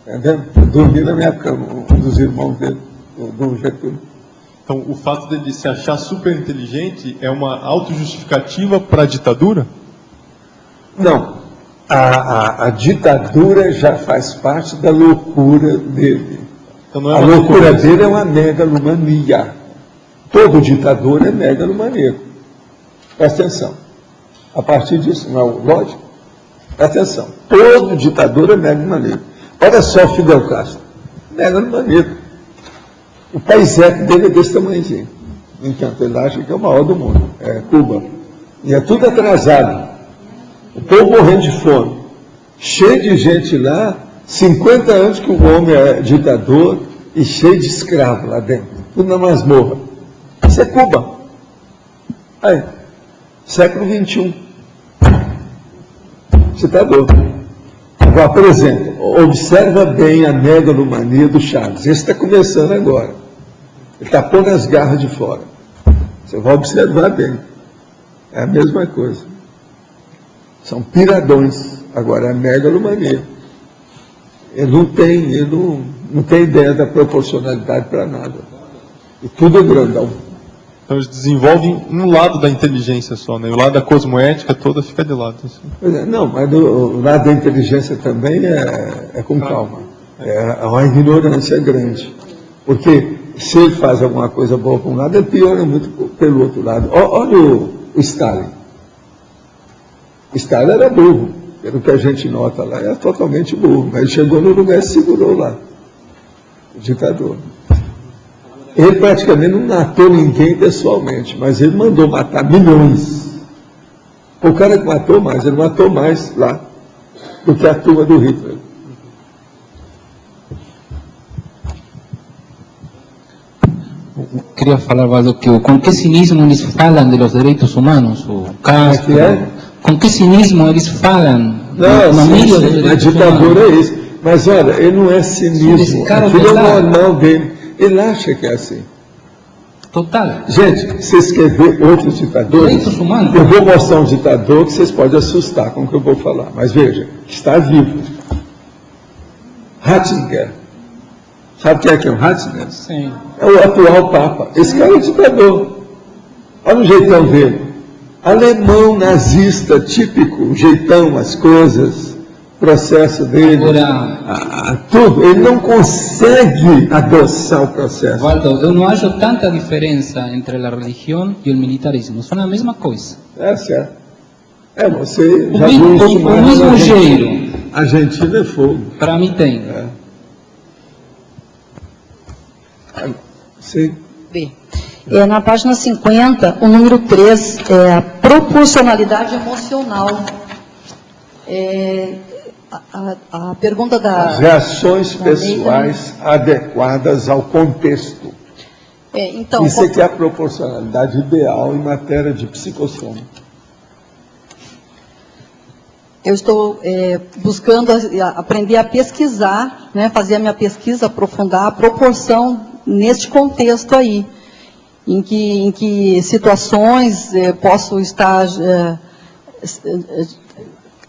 Entendeu? Eu dormia na minha cama, um dos irmãos dele, do Getúlio. Então, o fato dele se achar super inteligente é uma autojustificativa para a ditadura? Não. A ditadura já faz parte da loucura dele. Então, não é A uma loucura recorrência. dele é uma megalomania. Todo ditador é megalomaníaco. Presta atenção. A partir disso, não é lógico? Presta atenção. Todo ditador é megalomaníaco. Olha só o Fidel Castro. Megalomaníaco. O país dele é desse tamanhozinho. No entanto, ele acha que é o maior do mundo. É Cuba. E é tudo atrasado. O povo morrendo de fome. Cheio de gente lá, 50 anos que o homem é ditador e cheio de escravo lá dentro. Tudo na masmorra. Isso é Cuba. Aí, século XXI. Você está doido. Agora, por exemplo, observa bem a megalomania do Chaves. Esse está começando agora. Ele está pondo as garras de fora. Você vai observar bem. É a mesma coisa. São piradões. Agora, é a megalomania. Ele não tem ideia da proporcionalidade para nada. E tudo é grandão. Então, eles desenvolvem um lado da inteligência só, né? O lado da cosmoética toda fica de lado. Assim. Pois é, não, mas o lado da inteligência também é com calma. É uma ignorância grande. Porque se ele faz alguma coisa boa para um lado, ele piora muito pelo outro lado. Olha o Stalin. Stalin era burro. Pelo que a gente nota lá, era totalmente burro. Mas ele chegou no lugar e se segurou lá. O ditador. Ele praticamente não matou ninguém pessoalmente, mas ele mandou matar milhões. O cara que matou mais, ele matou mais lá do que a turma do Hitler. Queria falar, Valdo, que com que cinismo eles falam de los direitos humanos? O Castro, que é? Com que cinismo eles falam? Não, no meio dos a direitos ditadura humanos? é isso. Mas olha, ele não é cinismo, descaro aquilo é o total. normal dele. Ele acha que é assim. Total. Gente, se escrever outros ditadores, Direitos humanos. eu vou mostrar um ditador que vocês podem assustar com o que eu vou falar. Mas veja, está vivo. Ratzinger. Sabe quem é que é o Ratzinger? Sim. É o atual Papa. Esse cara é ditador. Olha o jeitão dele. Alemão nazista, típico, o jeitão, as coisas, processo dele, Agora, tudo. Ele não consegue adoçar o processo. Valdo, eu não acho tanta diferença entre a religião e o militarismo. São a mesma coisa. É certo. É, você O já viu isso mesmo, o mais mesmo na Argentina. jeito, Argentina é fogo. para mim tem. Sim. B. Na página 50, o número 3 é a proporcionalidade emocional. A pergunta As da... reações da pessoais adequadas ao contexto. Então, Isso aqui é a proporcionalidade ideal em matéria de psicossoma. eu estou buscando aprender a pesquisar, né, fazer a minha pesquisa, aprofundar a proporção neste contexto aí. Em que situações posso estar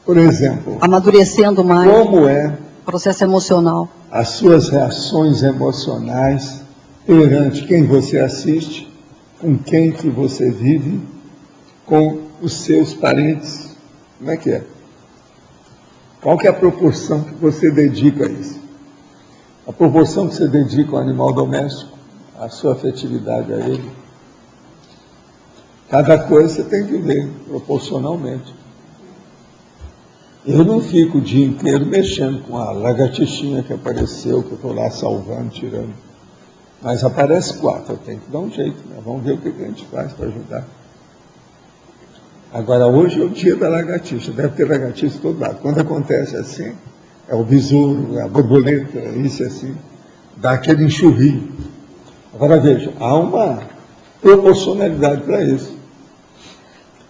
Por exemplo, amadurecendo mais como é o processo emocional. as suas reações emocionais perante quem você assiste, com quem que você vive, com os seus parentes? Como é que é? Qual que é a proporção que você dedica a isso? A proporção que você dedica ao animal doméstico, a sua afetividade a ele. Cada coisa você tem que ver proporcionalmente. Eu não fico o dia inteiro mexendo com a lagartixinha que apareceu, que eu estou lá salvando, tirando. Mas aparece 4, eu tenho que dar um jeito, né? Vamos ver o que a gente faz para ajudar. Agora, hoje é o dia da lagartixa, deve ter lagartixa todo lado. Quando acontece assim, é o besouro, é a borboleta, é isso assim, dá aquele enxurrinho. Agora veja, há uma proporcionalidade para isso.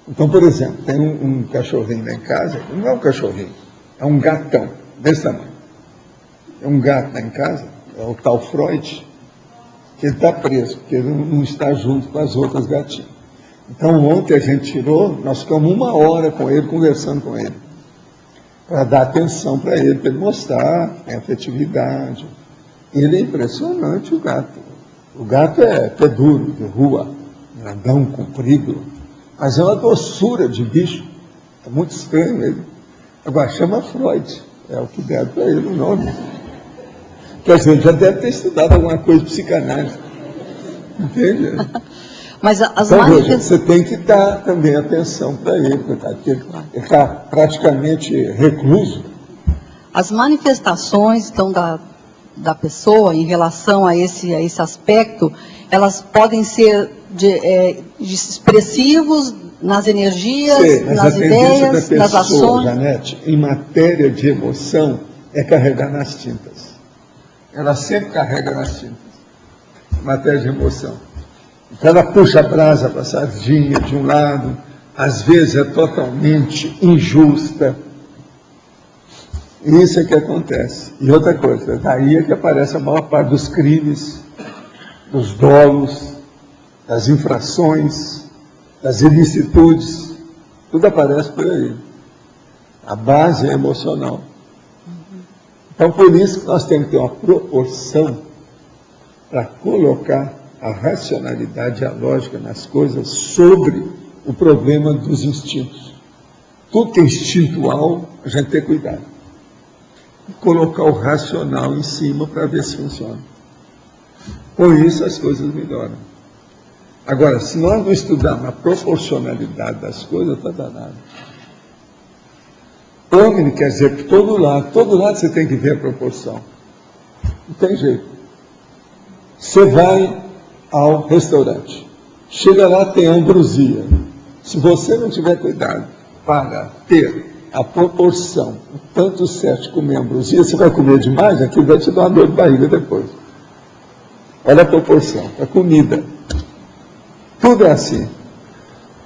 Então, por exemplo, tem um cachorrinho lá em casa, não é um cachorrinho, é um gatão, desse tamanho. É um gato lá em casa, é o tal Freud, que ele está preso, porque ele não está junto com as outras gatinhas. Então, ontem a gente tirou, nós ficamos 1 hora com ele, conversando com ele, para dar atenção para ele mostrar, tem afetividade. Ele é impressionante, o gato. O gato é pé duro, de rua, grandão, comprido, mas é uma doçura de bicho. É muito estranho ele. Agora, chama Freud, é o que deram para ele o nome. Quer dizer, já deve ter estudado alguma coisa de psicanálise. Entende? Mas as Então, veja, manifestações... você tem que dar também atenção para ele, porque ele está praticamente recluso. As manifestações, então, da pessoa em relação a esse aspecto, elas podem ser expressivos nas energias, Sim, mas nas a tendência ideias, da pessoa, nas ações. Janete, em matéria de emoção, é carregar nas tintas. Ela sempre carrega nas tintas, em matéria de emoção. Então ela puxa a brasa para a sardinha de um lado, às vezes é totalmente injusta. Isso é que acontece. E outra coisa, daí é que aparece a maior parte dos crimes, dos dolos, das infrações, das ilicitudes, tudo aparece por aí. A base é emocional. Então, por isso que nós temos que ter uma proporção para colocar a racionalidade e a lógica nas coisas sobre o problema dos instintos. Tudo que é instintual, a gente tem que cuidar. E colocar o racional em cima para ver se funciona. Com isso, as coisas melhoram. Agora, se nós não estudarmos a proporcionalidade das coisas, está danado. Omni quer dizer que todo lado você tem que ver a proporção. Não tem jeito. Você vai ao restaurante, chega lá, tem ambrosia. Se você não tiver cuidado para ter a proporção, o tanto certo de comer ambrosia, você vai comer demais, aquilo vai te dar uma dor de barriga depois. Olha a proporção, a comida. Tudo é assim.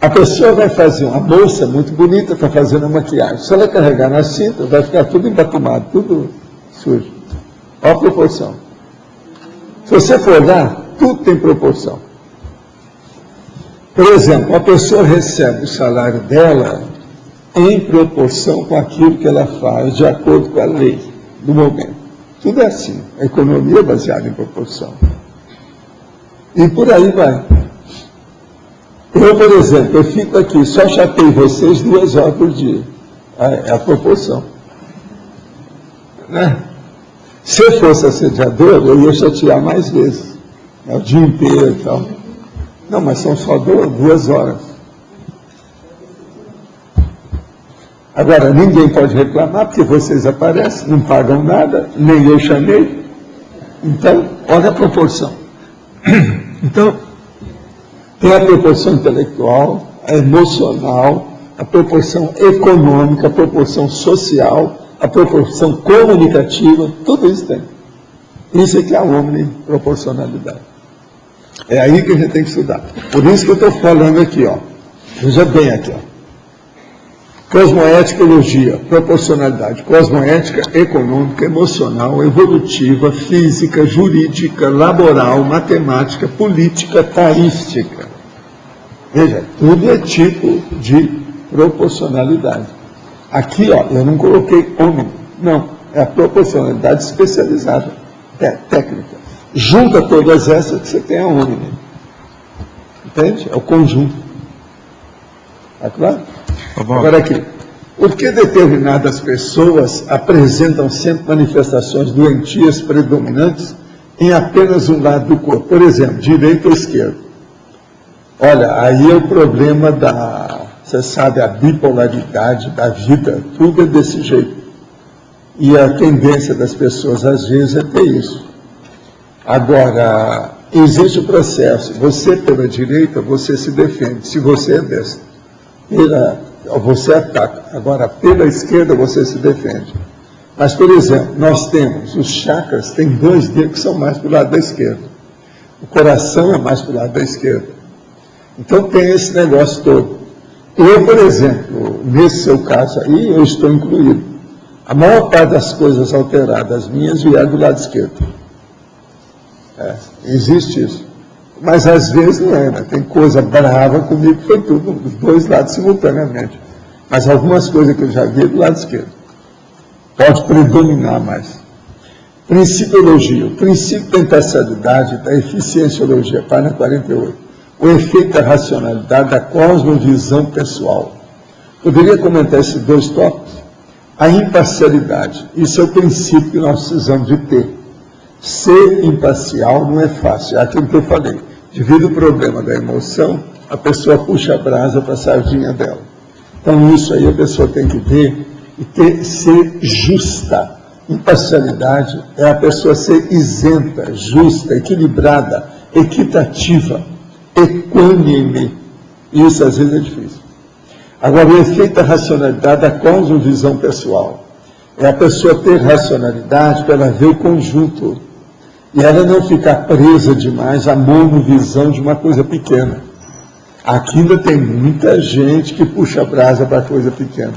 A pessoa vai fazer, uma moça muito bonita está fazendo a maquiagem. Se ela carregar na cinta, vai ficar tudo embatumado, tudo sujo. Olha a proporção. Se você for olhar, tudo tem proporção. Por exemplo, a pessoa recebe o salário dela em proporção com aquilo que ela faz, de acordo com a lei do momento. Tudo é assim. A economia é baseada em proporção. E por aí vai. Eu, por exemplo, eu fico aqui, só chateio vocês 2 horas por dia. É a proporção. Né? Se eu fosse assediador, eu ia chatear mais vezes. O dia inteiro e tal. Não, mas são só 2 horas. Agora, ninguém pode reclamar, porque vocês aparecem, não pagam nada, nem eu chamei. Então, olha a proporção. Então, tem a proporção intelectual, a emocional, a proporção econômica, a proporção social, a proporção comunicativa, tudo isso tem. Isso é que é a omniproporcionalidade. É aí que a gente tem que estudar. Por isso que eu estou falando aqui, ó. Veja bem aqui, ó. Cosmoética, logia, proporcionalidade, cosmoética, econômica, emocional, evolutiva, física, jurídica, laboral, matemática, política, taística. Veja, tudo é tipo de proporcionalidade. Aqui, ó, eu não coloquei homem, não, é a proporcionalidade especializada, técnica. Junta todas essas que você tem a homem. Entende? É o conjunto. Está claro? Agora aqui, por que determinadas pessoas apresentam sempre manifestações doentias predominantes em apenas um lado do corpo? Por exemplo, direita ou esquerda. Olha, aí é o problema você sabe, a bipolaridade da vida, tudo é desse jeito. E a tendência das pessoas, às vezes, é ter isso. Agora, existe o processo, você pela direita, você se defende, se você é destra. Você ataca. Agora, pela esquerda, você se defende. Mas, por exemplo, nós temos, os chakras, tem 2 dedos que são mais para o lado da esquerda. O coração é mais para o lado da esquerda. Então, tem esse negócio todo. Eu, por exemplo, nesse seu caso aí, eu estou incluído. A maior parte das coisas alteradas minhas vieram do lado esquerdo. Existe isso. Mas às vezes não é, né? Tem coisa brava comigo, foi tudo, dos 2 lados simultaneamente. Mas algumas coisas que eu já vi do lado esquerdo. Pode predominar mais. Principiologia, o princípio da imparcialidade, da eficienciologia, página 48. O efeito da racionalidade, da cosmovisão pessoal. Poderia comentar esses dois tópicos? A imparcialidade, isso é o princípio que nós precisamos de ter. Ser imparcial não é fácil, é aquilo que eu falei. Devido ao problema da emoção, a pessoa puxa a brasa para a sardinha dela. Então isso aí a pessoa tem que ver e ser justa. Imparcialidade é a pessoa ser isenta, justa, equilibrada, equitativa, equânime. Isso às vezes é difícil. Agora, o efeito da racionalidade, da cosmovisão pessoal. É a pessoa ter racionalidade para ela ver o conjunto. E ela não ficar presa demais à monovisão de uma coisa pequena. Aqui ainda tem muita gente que puxa a brasa para coisa pequena.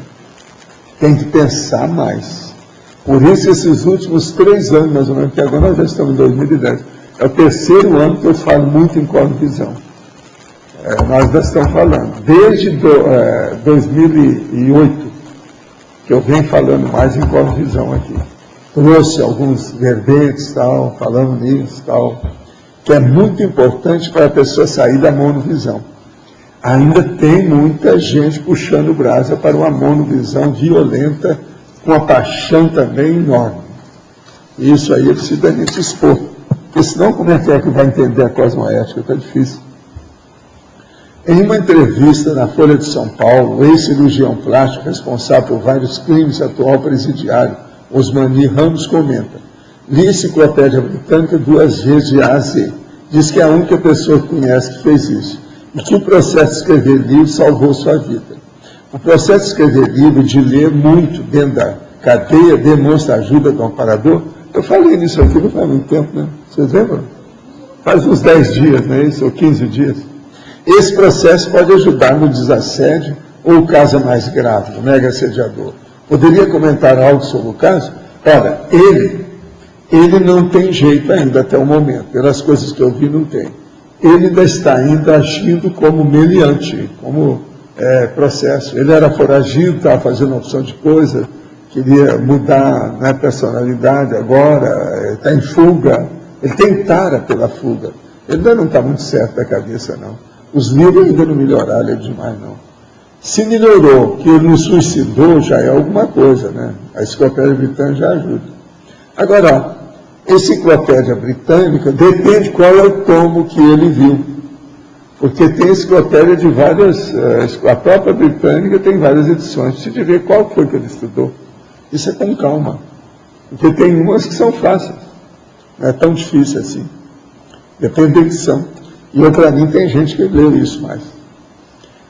Tem que pensar mais. Por isso, esses últimos 3 anos, mais ou menos, que agora nós já estamos em 2010, é o 3º ano que eu falo muito em cosmovisão. Nós já estamos falando. Desde 2008, que eu venho falando mais em cosmovisão aqui. Trouxe alguns verbetes, tal, falando nisso, tal, que é muito importante para a pessoa sair da monovisão. Ainda tem muita gente puxando brasa para uma monovisão violenta, com a paixão também enorme. Isso aí é preciso a gente expor. Porque senão como é que vai entender a cosmoética? Está difícil. Em uma entrevista na Folha de São Paulo, o ex-cirurgião plástico responsável por vários crimes, atual presidiário, Osmani Ramos, comenta: li a enciclopédia britânica 2 vezes de A a Z. Diz que é a única pessoa que conhece que fez isso. E que o processo de escrever livro salvou sua vida. O processo de escrever livro, de ler muito dentro da cadeia, demonstra ajuda do amparador. Eu falei nisso aqui não faz muito tempo, né? Vocês lembram? Faz uns 10 dias, né? Isso, ou 15 dias. Esse processo pode ajudar no desassédio ou o caso é mais grave, o mega assediador. Poderia comentar algo sobre o caso? Olha, ele não tem jeito ainda até o momento. Pelas coisas que eu vi, não tem. Ele ainda está agindo como meliante, como processo. Ele era foragido, estava fazendo uma opção de coisa, queria mudar na personalidade agora, está em fuga. Ele tem tara pela fuga. Ele ainda não está muito certo da cabeça, não. Os livros ainda não melhoraram ele demais, não. Se melhorou, que ele não suicidou, já é alguma coisa, né? A enciclopédia britânica já ajuda. Agora, a enciclopédia britânica depende qual é o tomo que ele viu. Porque tem enciclopédia de várias... A própria britânica tem várias edições. Precisa ver qual foi que ele estudou. Isso é com calma. Porque tem umas que são fáceis. Não é tão difícil assim. Depende da edição. E para mim tem gente que leu isso mais.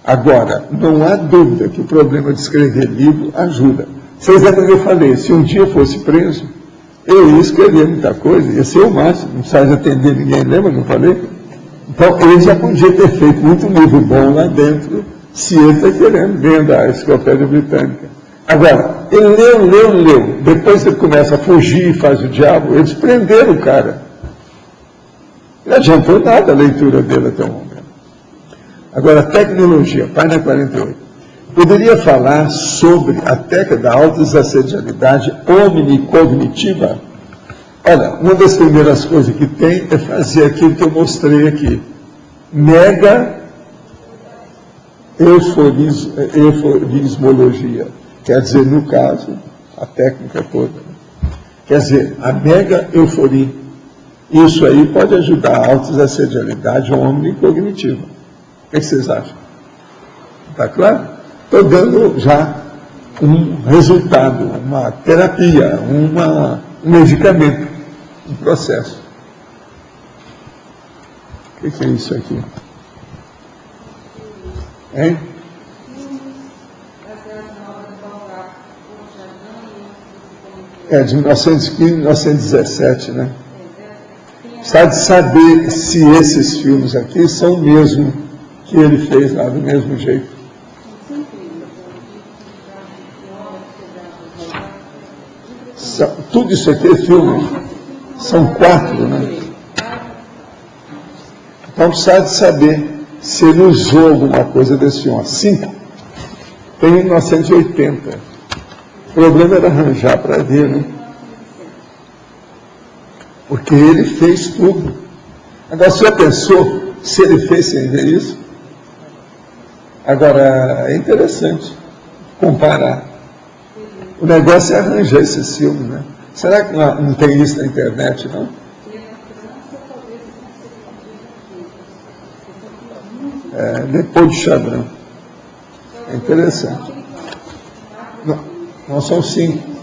Agora, não há dúvida que o problema de escrever livro ajuda. Vocês lembram que eu falei, se um dia eu fosse preso, eu ia escrever muita coisa, ia ser o máximo, não precisa atender ninguém, lembra que eu falei? Então, ele já podia ter feito muito livro bom lá dentro, se ele está querendo, dentro da enciclopédia britânica. Agora, ele leu, depois ele começa a fugir e faz o diabo, eles prenderam o cara. Não adiantou nada a leitura dele até o momento. Agora, tecnologia, página 48. Poderia falar sobre a técnica da autodesassedialidade omnicognitiva? Olha, uma das primeiras coisas que tem é fazer aquilo que eu mostrei aqui. Mega euforismologia. Quer dizer, no caso, a técnica toda. Quer dizer, a mega euforia. Isso aí pode ajudar a autodesassedialidade omnicognitiva. O que vocês acham? Está claro? Estou dando já um resultado, uma terapia, um medicamento, um processo. O que é isso aqui? Hein? É de 1915, 1917, né? Precisa de saber se esses filmes aqui são o mesmo que ele fez lá, do mesmo jeito. Tudo isso aqui é filme. São 4, né? Então precisa de saber se ele usou alguma coisa desse filme. 5. Tem 1980. O problema era arranjar para ver, né? Porque ele fez tudo. Agora, você já pensou se ele fez sem ver isso? Agora, é interessante comparar. O negócio é arranjar esse filme, né? Será que não tem isso na internet, não? Depois de Xadrão. É interessante. Não são 5.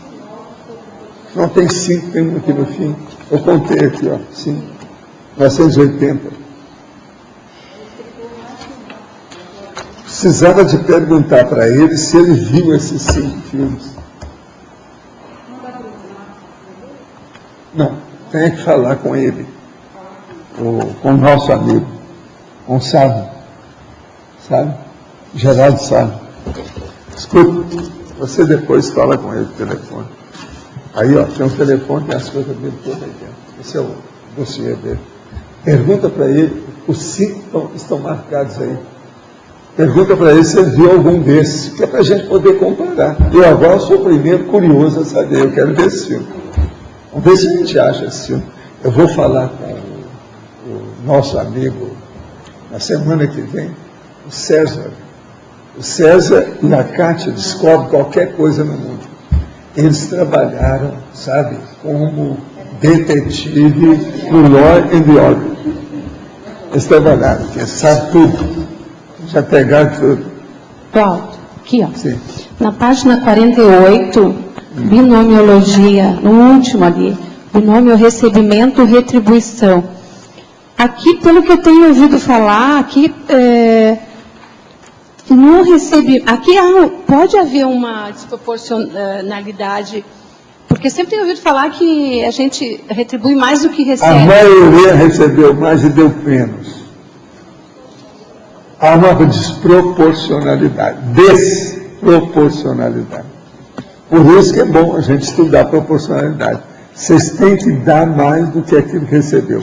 Não, tem 5, tem um aqui no fim. Eu contei aqui, ó, 5. 980. Precisava de perguntar para ele se ele viu esses 5 filmes. Não, tem que falar com ele, com o nosso amigo, com o Sábio, sabe? Geraldo Sábio. Escuta, você depois fala com ele no telefone. Aí, ó, tem um telefone, tem as coisas dele todas aí dentro. Esse é o dossiê dele. Pergunta para ele, os 5 estão marcados aí. Pergunta para ele se ele viu algum desses, que é para a gente poder comparar. Eu agora sou o primeiro curioso a saber, eu quero ver esse filme. Vamos ver se a gente acha esse filme. Eu vou falar com o nosso amigo na semana que vem, o César. O César e a Cátia descobrem qualquer coisa no mundo. Eles trabalharam, sabe, como detetive no Law and Order. Eles trabalharam, porque eles sabem tudo. Já pegaram tudo. Cláudio, aqui, ó. Sim. Na página 48, binomiologia, no último ali, binômio recebimento retribuição. Aqui, pelo que eu tenho ouvido falar, aqui no aqui pode haver uma desproporcionalidade, porque sempre tenho ouvido falar que a gente retribui mais do que recebe. A maioria recebeu mais e deu menos. Há uma desproporcionalidade. Desproporcionalidade. Por isso que é bom a gente estudar proporcionalidade. Vocês têm que dar mais do que aquilo que recebeu.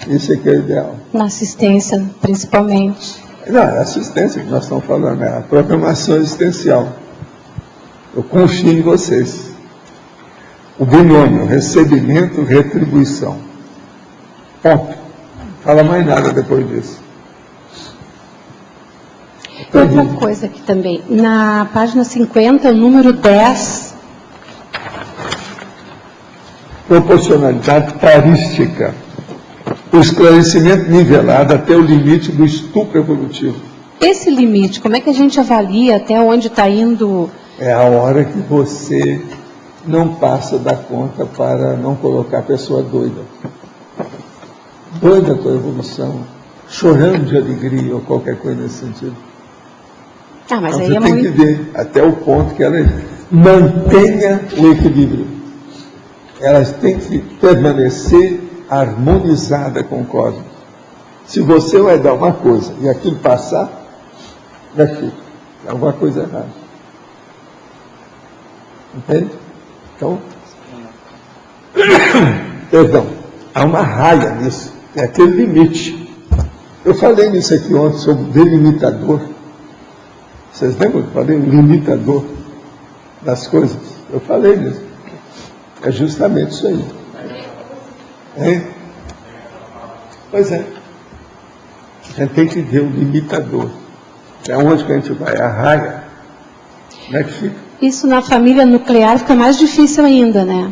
Isso é que é o ideal. Na assistência, principalmente. Não, é a assistência que nós estamos falando, é a programação existencial. Eu confio em vocês. O binômio, recebimento, retribuição. Ponto. Não fala mais nada depois disso. E outra coisa aqui também, na página 50, o número 10. Proporcionalidade parística. O esclarecimento nivelado até o limite do estupro evolutivo. Esse limite, como é que a gente avalia até onde está indo? É a hora que você não passa da conta para não colocar a pessoa doida. Doida com a evolução, chorando de alegria ou qualquer coisa nesse sentido. Ah, mas então, aí você é tem muito... que ver até o ponto que ela mantenha o equilíbrio. Elas têm que permanecer harmonizada com o cosmos. Se você vai dar uma coisa e aquilo passar, vai ficar. É alguma coisa errada. Entende? Então, perdão, há uma raia nisso. É aquele limite. Eu falei nisso aqui ontem sobre o delimitador. Vocês lembram que eu falei? O limitador das coisas. Eu falei nisso. É justamente isso aí. Hein? Pois é. A gente tem que ver o limitador. É onde que a gente vai? A raia. Como é que fica? Isso na família nuclear fica mais difícil ainda, né?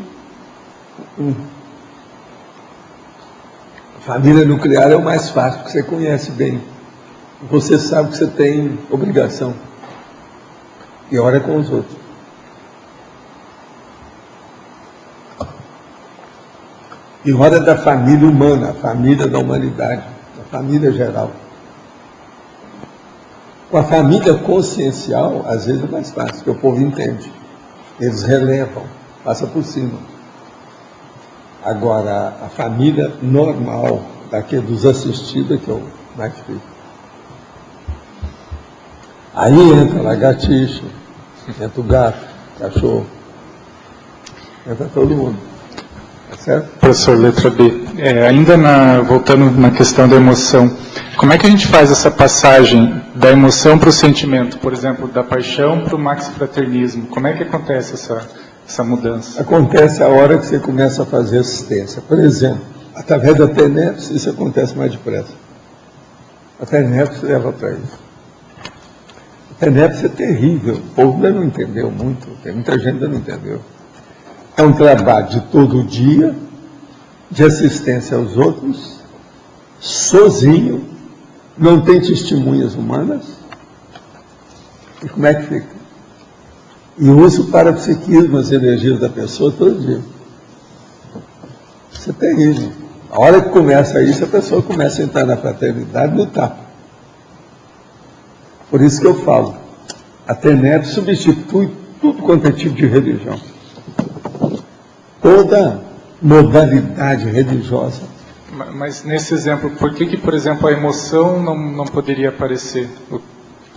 A família nuclear é o mais fácil, porque você conhece bem. Você sabe que você tem obrigação. E ora com os outros. E hora da família humana, a família da humanidade, a família geral. Com a família consciencial, às vezes é mais fácil, porque o povo entende. Eles relevam, passa por cima. Agora, a família normal, daquele dos assistidos, é que é o mais difícil. Aí entra lagartixa, entra o gato, cachorro, entra todo mundo. Tá certo? Professor, letra B. Ainda voltando na questão da emoção, como é que a gente faz essa passagem da emoção para o sentimento? Por exemplo, da paixão para o maxifraternismo. Como é que acontece essa mudança? Acontece a hora que você começa a fazer assistência. Por exemplo, através da TENEPS, isso acontece mais depressa. A TENEPS leva para isso. A TENEPS é terrível. O povo ainda não entendeu muito. Tem muita gente que ainda não entendeu. É um trabalho de todo dia, de assistência aos outros, sozinho, não tem testemunhas humanas. E como é que fica? E uso para psiquismo as energias da pessoa todo dia. Isso é terrível. A hora que começa isso, a pessoa começa a entrar na fraternidade no tapa. Por isso que eu falo, a TENEP substitui tudo quanto é tipo de religião. Toda modalidade religiosa. Mas nesse exemplo, por que, por exemplo, a emoção não poderia aparecer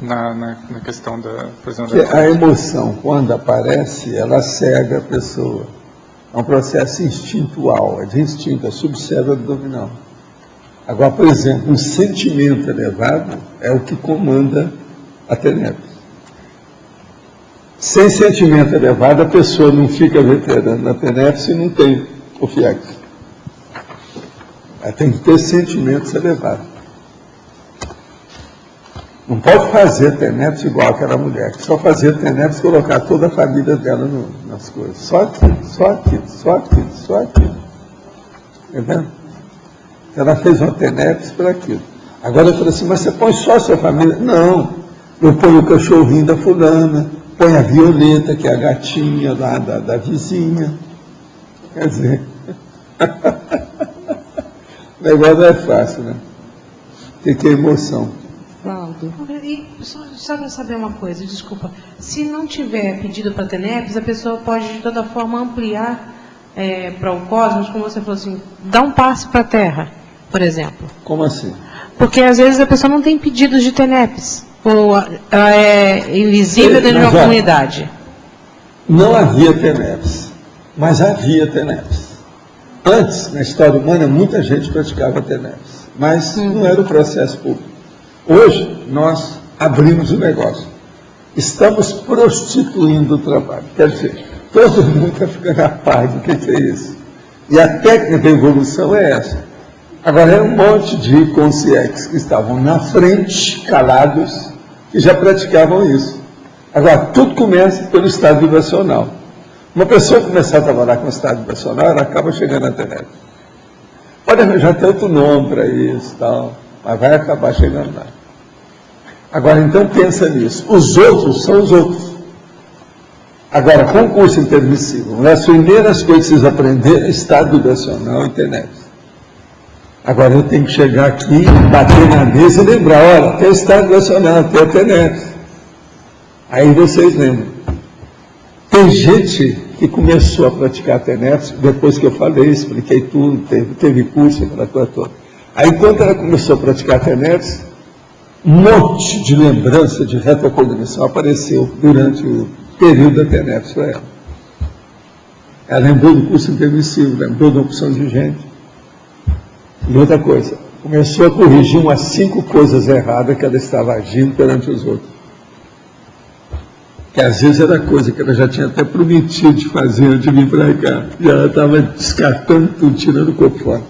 na questão da... Por exemplo, a emoção, quando aparece, ela cega a pessoa. É um processo instintual, é de instinto, é subcérebro abdominal. Agora, por exemplo, um sentimento elevado é o que comanda a TENEP. Sem sentimento elevado, a pessoa não fica veterana na TENEP se não tem o FIEX. Ela tem que ter sentimentos elevados. Não pode fazer TENEPS igual aquela mulher, que só fazia TENEPS e colocar toda a família dela nas coisas. Só aquilo, só aquilo, só aquilo, só aquilo. Entendeu? Ela fez uma TENEPS para aquilo. Agora eu falei assim, mas você põe só a sua família? Não, eu ponho o cachorrinho da fulana, põe a Violeta, que é a gatinha lá da vizinha. Quer dizer, o negócio não é fácil, né? Tem que ter emoção. E só para saber uma coisa, desculpa, se não tiver pedido para TENEPS, a pessoa pode de toda forma ampliar para o cosmos, como você falou assim, dar um passe para a Terra, por exemplo. Como assim? Porque às vezes a pessoa não tem pedidos de TENEPS, ou ela é invisível dentro de uma comunidade. Não havia TENEPS, mas havia TENEPS. Antes, na história humana, muita gente praticava TENEPS, mas não era o processo público. Hoje, nós abrimos o negócio. Estamos prostituindo o trabalho. Quer dizer, todo mundo está ficando a par do que é isso. E a técnica da evolução é essa. Agora, é um monte de conscientes que estavam na frente, calados, que já praticavam isso. Agora, tudo começa pelo estado vibracional. Uma pessoa começar a trabalhar com o estado vibracional, ela acaba chegando na internet. Pode arranjar tanto nome para isso, tal, mas vai acabar chegando lá. Agora, então, pensa nisso. Os outros são os outros. Agora, concurso intermissivo. Uma das primeiras coisas que vocês aprenderam é estado vibracional e internet. Agora, eu tenho que chegar aqui, bater na mesa e lembrar, olha, tem estado vibracional, tem a internet. Aí vocês lembram. Tem gente que começou a praticar TENEPS depois que eu falei, expliquei tudo, teve curso, aquela coisa toda. Aí, quando ela começou a praticar TENEPS, um monte de lembrança de retrocognição apareceu durante o período da TENEPS para ela. Ela lembrou do curso intermissivo, lembrou da opção de gente. E outra coisa, começou a corrigir umas 5 coisas erradas que ela estava agindo perante os outros. Que às vezes era coisa que ela já tinha até prometido de fazer antes de vir para cá. E ela estava descartando tudo, tirando o corpo fora.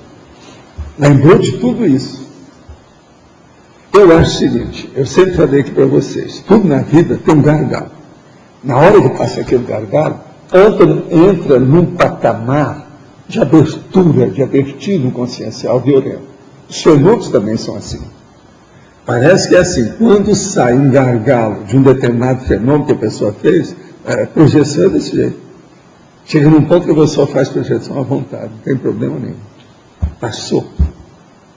Lembrou de tudo isso. Eu acho o seguinte, eu sempre falei aqui para vocês, tudo na vida tem um gargalo. Na hora que passa aquele gargalo, entra num patamar de abertura, de abertismo consciencial violento. Os fenômenos também são assim. Parece que é assim, quando sai um gargalo de um determinado fenômeno que a pessoa fez, projeção é desse jeito. Chega num ponto que a pessoa faz projeção à vontade, não tem problema nenhum. Passou.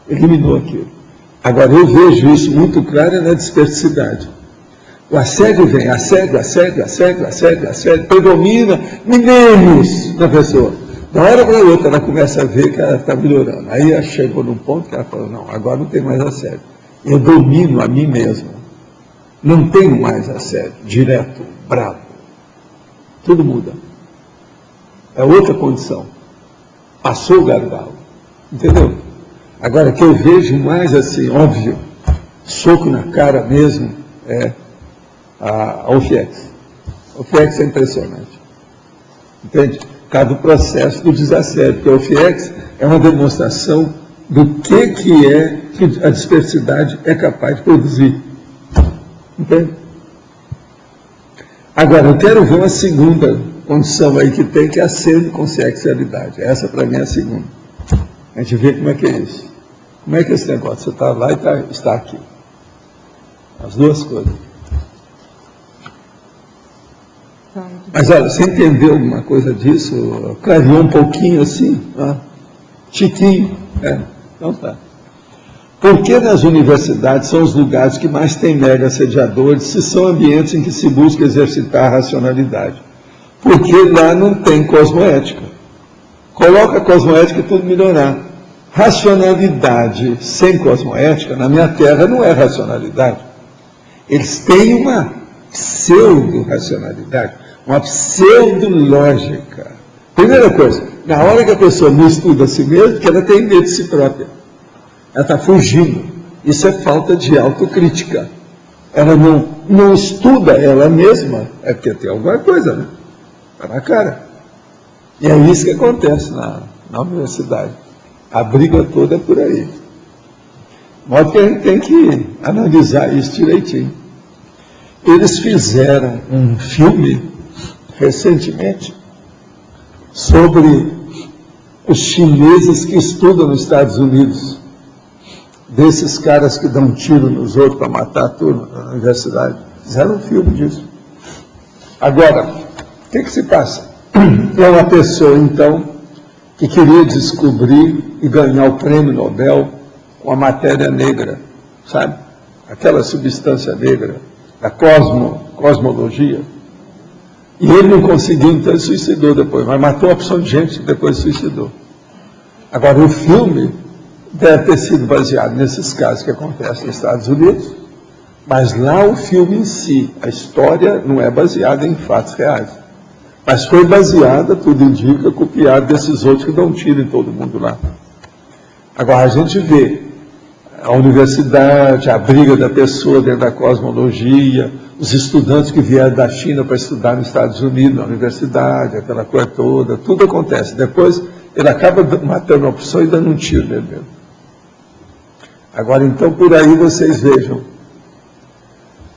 Eliminou aquilo. Agora, eu vejo isso muito claro na dispersidade. O assédio vem, assédio, predomina milênios na pessoa. Da hora para a outra, ela começa a ver que ela está melhorando. Aí ela chegou num ponto que ela falou, não, agora não tem mais assédio. Eu domino a mim mesmo. Não tenho mais assédio, direto, bravo. Tudo muda. É outra condição. Passou o gargalo. Entendeu? Agora, que eu vejo mais assim, óbvio, soco na cara mesmo, é o FIEX. O FIEX é impressionante. Entende? Por causa do processo do desassédio, porque o FIEX é uma demonstração do que a dispersidade é capaz de produzir. Entende? Agora, eu quero ver uma segunda condição aí que tem, que é a semi-consciencialidade. Essa, para mim, é a segunda. A gente vê como é que é isso. Como é que é esse negócio? Você está lá e está aqui. As duas coisas. Mas, olha, você entendeu alguma coisa disso? Clareou um pouquinho assim? Chiquinho. Então tá. Por que nas universidades são os lugares que mais têm mega assediadores, se são ambientes em que se busca exercitar a racionalidade? Porque lá não tem cosmoética. Coloca a cosmoética e tudo melhorar. Racionalidade sem cosmoética, na minha terra, não é racionalidade. Eles têm uma pseudo-racionalidade, uma pseudo-lógica. Primeira coisa, na hora que a pessoa não estuda a si mesma, porque ela tem medo de si própria. Ela está fugindo. Isso é falta de autocrítica. Ela não estuda ela mesma, é porque tem alguma coisa, né? Está na cara. E é isso que acontece na universidade. A briga toda é por aí. De modo que a gente tem que analisar isso direitinho. Eles fizeram um filme, recentemente, sobre os chineses que estudam nos Estados Unidos. Desses caras que dão tiro nos outros para matar a turma na universidade. Fizeram um filme disso. Agora, o que se passa? É uma pessoa, então, que queria descobrir e ganhar o prêmio Nobel com a matéria negra, sabe? Aquela substância negra, da cosmologia. E ele não conseguiu, então ele suicidou depois, mas matou uma opção de gente e depois suicidou. Agora, o filme deve ter sido baseado nesses casos que acontecem nos Estados Unidos, mas lá o filme em si, a história não é baseada em fatos reais. Mas foi baseada, tudo indica, copiado desses outros que dão tiro em todo mundo lá. Agora a gente vê a universidade, a briga da pessoa dentro da cosmologia, os estudantes que vieram da China para estudar nos Estados Unidos, na universidade, aquela coisa toda, tudo acontece. Depois ele acaba matando a opção e dando um tiro nele mesmo. Agora então por aí vocês vejam.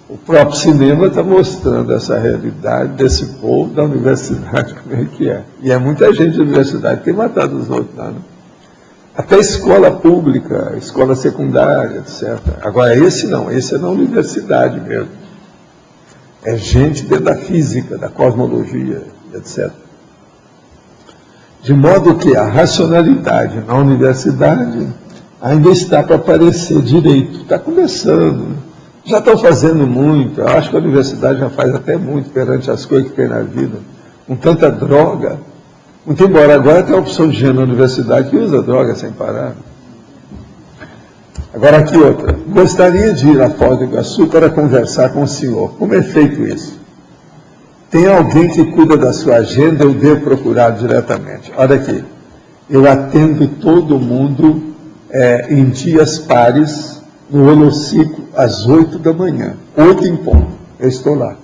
O próprio cinema está mostrando essa realidade desse povo da universidade, como é que é. E é muita gente da universidade que tem matado os outros lá, né? Até escola pública, escola secundária, etc. Agora esse não, esse é na universidade mesmo. É gente dentro da física, da cosmologia, etc. De modo que a racionalidade na universidade ainda está para aparecer direito. Está começando, né? Já estão fazendo muito, eu acho que a universidade já faz até muito perante as coisas que tem na vida, com tanta droga. Muito embora agora tem a opção de gente na universidade que usa droga sem parar. Agora aqui outra, gostaria de ir a Foz do Iguaçu para conversar com o senhor. Como é feito isso? Tem alguém que cuida da sua agenda, eu devo procurar diretamente. Olha aqui, eu atendo todo mundo em dias pares, no Holociclo, às 8 da manhã, 8 em ponto, eu estou lá.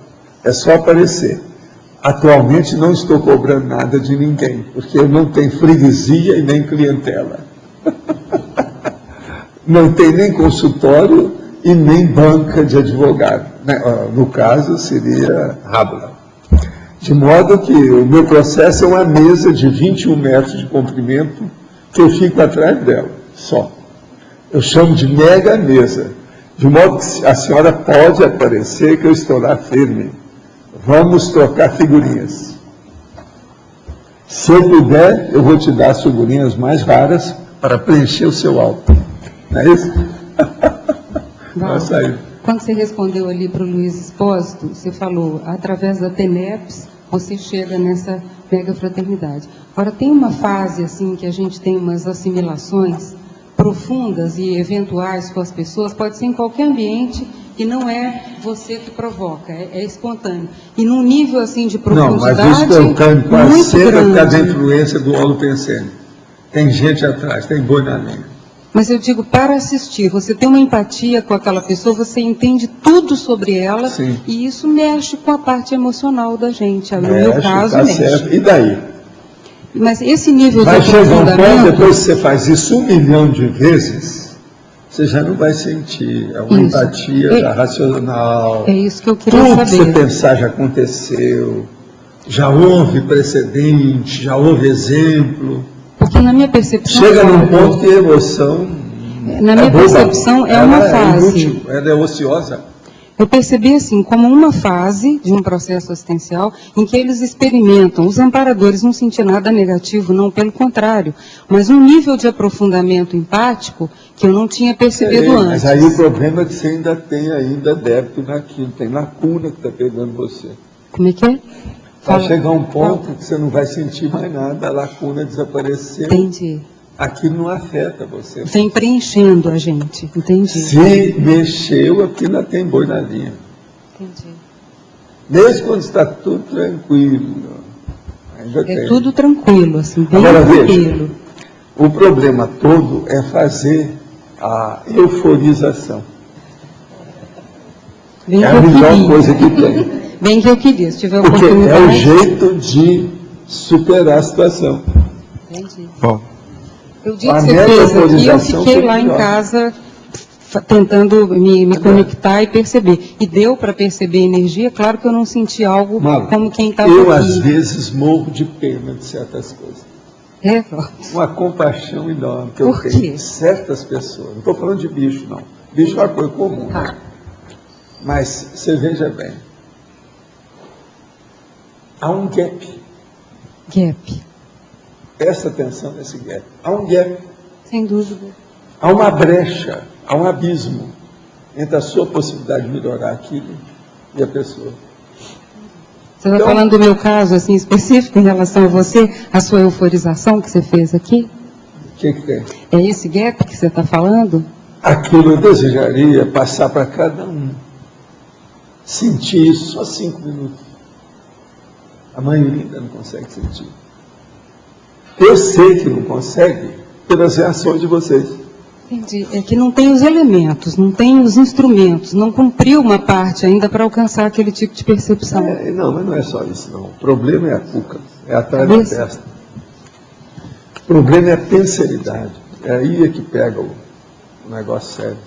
É só aparecer. Atualmente não estou cobrando nada de ninguém, porque eu não tenho freguesia e nem clientela. Não tem nem consultório e nem banca de advogado. No caso, seria Rábula. De modo que o meu processo é uma mesa de 21 metros de comprimento, que eu fico atrás dela, só. Eu chamo de mega mesa, de modo que a senhora pode aparecer que eu estou lá firme. Vamos trocar figurinhas. Se eu puder, eu vou te dar as figurinhas mais raras para preencher o seu álbum. Não é isso? Vamos sair. Quando você respondeu ali para o Luiz Espósito, você falou, através da TENEPS, você chega nessa mega fraternidade. Agora, tem uma fase assim que a gente tem umas assimilações profundas e eventuais com as pessoas, pode ser em qualquer ambiente, e não é você que provoca, é espontâneo. E num nível assim de profundidade. Não, mas o espontâneo quase sempre é por causa da influência do holopensene. Tem gente atrás, tem boi na linha. Mas eu digo, para assistir, você tem uma empatia com aquela pessoa, você entende tudo sobre ela, Sim. e isso mexe com a parte emocional da gente. No Mexe, meu caso, tá mexe. certo. E daí? Mas esse nível Vai de chegar um ponto, aprofundamento... depois que você faz isso 1 milhão de vezes, você já não vai sentir. É uma Isso. empatia já racional. É isso que eu queria Tudo que saber. você pensar já aconteceu. Já houve precedente, já houve exemplo. Porque na minha percepção... Chega num ponto que a emoção... Na minha boba. percepção, é Ela uma é fase. inútil, ela é ociosa. Eu percebi assim, como uma fase de um processo assistencial em que eles experimentam, os amparadores não sentiam nada negativo, não, pelo contrário, mas um nível de aprofundamento empático que eu não tinha percebido antes. Mas aí o problema é que você ainda tem débito naquilo, tem lacuna que está pegando você. Como é que é? Vai chegar um ponto que você não vai sentir mais nada, a lacuna desapareceu. Entendi. Aquilo não afeta você. Vem preenchendo a gente, entendi. Se mexeu, aquilo ainda tem boi na linha. Entendi. Mesmo quando está tudo tranquilo, ainda tem. É tudo tranquilo, assim, bem Agora, tranquilo. veja, o problema todo é fazer a euforização. Bem é que a eu melhor queria. coisa que tem. Bem que eu queria, se tiver Porque é o oportunidade. jeito de superar a situação. Entendi. Bom, O dia A que você fez aqui, eu euforização fiquei foi lá em melhor. casa tentando me conectar e perceber. E deu para perceber a energia, claro que eu não senti algo Malu, como quem estava eu, aqui. às vezes, morro de pena de certas coisas. É, Cláudio. Uma compaixão enorme que eu Por quê? tenho de certas pessoas. Não estou falando de bicho, não. Bicho é uma coisa comum. Tá. Né? Mas você veja bem. Há um gap. Gap, Presta atenção nesse gap. Há um gap. sem dúvida. Há uma brecha. Há um abismo entre a sua possibilidade de melhorar aquilo e a pessoa. Você está Então- falando do meu caso, assim, específico em relação a você, a sua euforização que você fez aqui? O que tem? É esse gap que você está falando? Aquilo eu desejaria passar para cada um. Sentir isso só 5 minutos. A maioria ainda não consegue sentir. Eu sei que não consegue pelas reações de vocês. Entendi. É que não tem os elementos, não tem os instrumentos, não cumpriu uma parte ainda para alcançar aquele tipo de percepção. Não, mas não é só isso, não. O problema é a cuca, é atrás Cabeça. da testa. O problema é a penseridade. É aí que pega o negócio sério.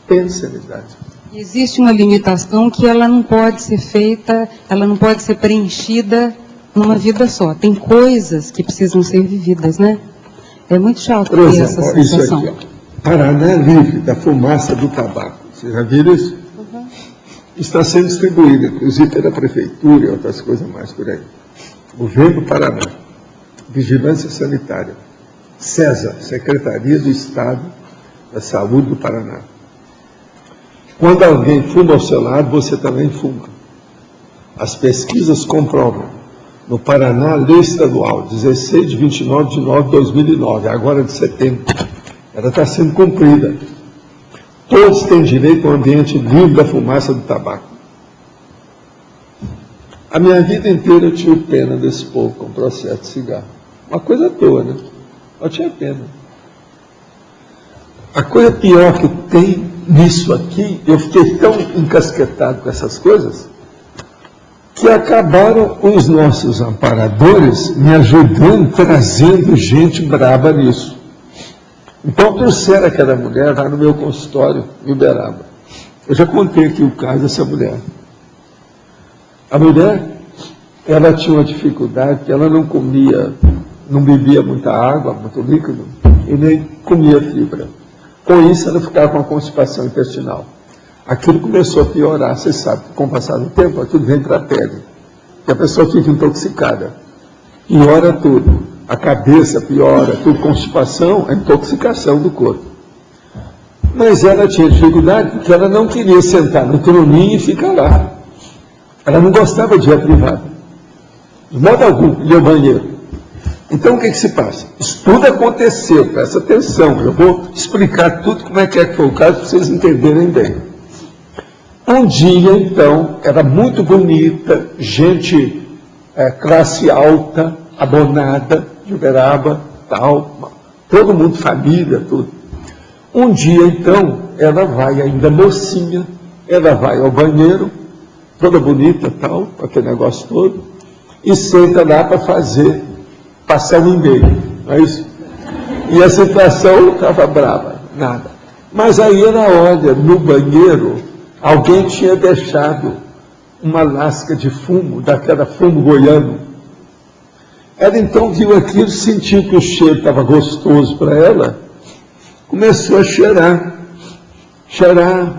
Penseridade. E existe uma limitação que ela não pode ser feita, ela não pode ser preenchida numa vida só. Tem coisas que precisam ser vividas, né? É muito chato Por ter exemplo, essa ó, isso sensação. aqui, ó. Paraná livre da fumaça do tabaco. Vocês já viram isso? Está sendo distribuído, inclusive pela prefeitura e outras coisas mais por aí. Governo do Paraná, Vigilância Sanitária, CESA, Secretaria do Estado da Saúde do Paraná. Quando alguém fuma ao seu lado, você também fuma. As pesquisas comprovam. No Paraná, lei estadual, 16 de 29 de 9 de 2009, agora de setembro, ela está sendo cumprida. Todos têm direito a um ambiente livre da fumaça do tabaco. A minha vida inteira eu tive pena desse povo com processo de cigarro. Uma coisa à toa, né? Eu tinha pena. A coisa pior que tem nisso aqui, eu fiquei tão encasquetado com essas coisas, que acabaram os nossos amparadores me ajudando, trazendo gente braba nisso. Então trouxeram aquela mulher lá no meu consultório, em Uberaba. Eu já contei aqui o caso dessa mulher. A mulher, ela tinha uma dificuldade, que ela não comia, não bebia muita água, muito líquido, e nem comia fibra. Com isso, ela ficava com uma constipação intestinal. Aquilo começou a piorar, você sabe, com o passar do tempo, aquilo vem para a pele. E a pessoa fica intoxicada. Piora tudo. A cabeça piora, tudo. Constipação é intoxicação do corpo. Mas ela tinha dificuldade porque ela não queria sentar no troninho e ficar lá. Ela não gostava de ir à privada. De modo algum, ir ao banheiro. Então, o que se passa? Isso tudo aconteceu, presta atenção. Eu vou explicar tudo como é que foi o caso, para vocês entenderem bem. Um dia, então, era muito bonita, gente classe alta, abonada, de Uberaba, tal, todo mundo, família, tudo. Um dia, então, ela vai, ainda mocinha, ela vai ao banheiro, toda bonita, tal, aquele negócio todo, e senta lá para passar um e-mail, não é isso? E a situação estava brava, nada. Mas aí ela olha no banheiro, alguém tinha deixado uma lasca de fumo, daquela fumo goiano. Ela então viu aquilo, sentiu que o cheiro estava gostoso para ela, começou a cheirar,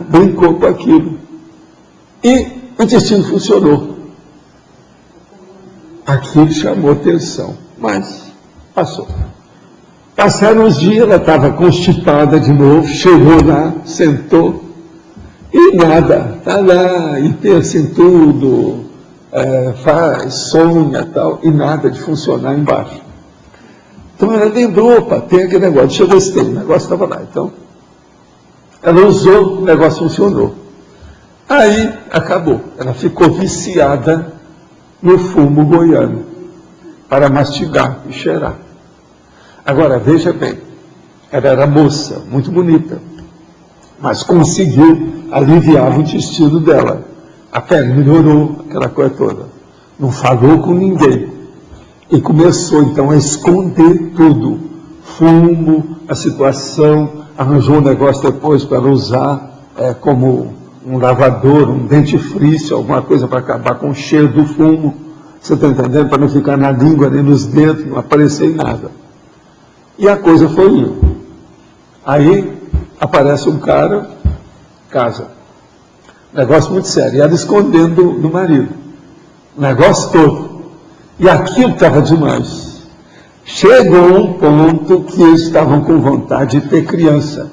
brincou com aquilo. E o intestino funcionou. Aquilo chamou atenção, mas passou. Passaram uns dias, ela estava constipada de novo, chegou lá, sentou, e nada, está lá, e pensa em tudo, faz, sonha tal, e nada de funcionar embaixo. Então ela lembrou, opa, tem aquele negócio, deixa eu ver se tem, o negócio estava lá. Então, ela usou, o negócio funcionou. Aí, acabou, ela ficou viciada no fumo goiano, para mastigar e cheirar. Agora, veja bem, ela era moça, muito bonita, mas conseguiu aliviar o intestino dela. A pele melhorou, aquela coisa toda. Não falou com ninguém. E começou, então, a esconder tudo. Fumo, a situação, arranjou um negócio depois para usar como um lavador, um dentifrício, alguma coisa para acabar com o cheiro do fumo. Você está entendendo? Para não ficar na língua nem nos dentes, não aparecer em nada. E a coisa foi indo. Aí aparece um cara, casa. Negócio muito sério. E ela escondendo do marido. O negócio todo. E aquilo estava demais. Chegou um ponto que eles estavam com vontade de ter criança.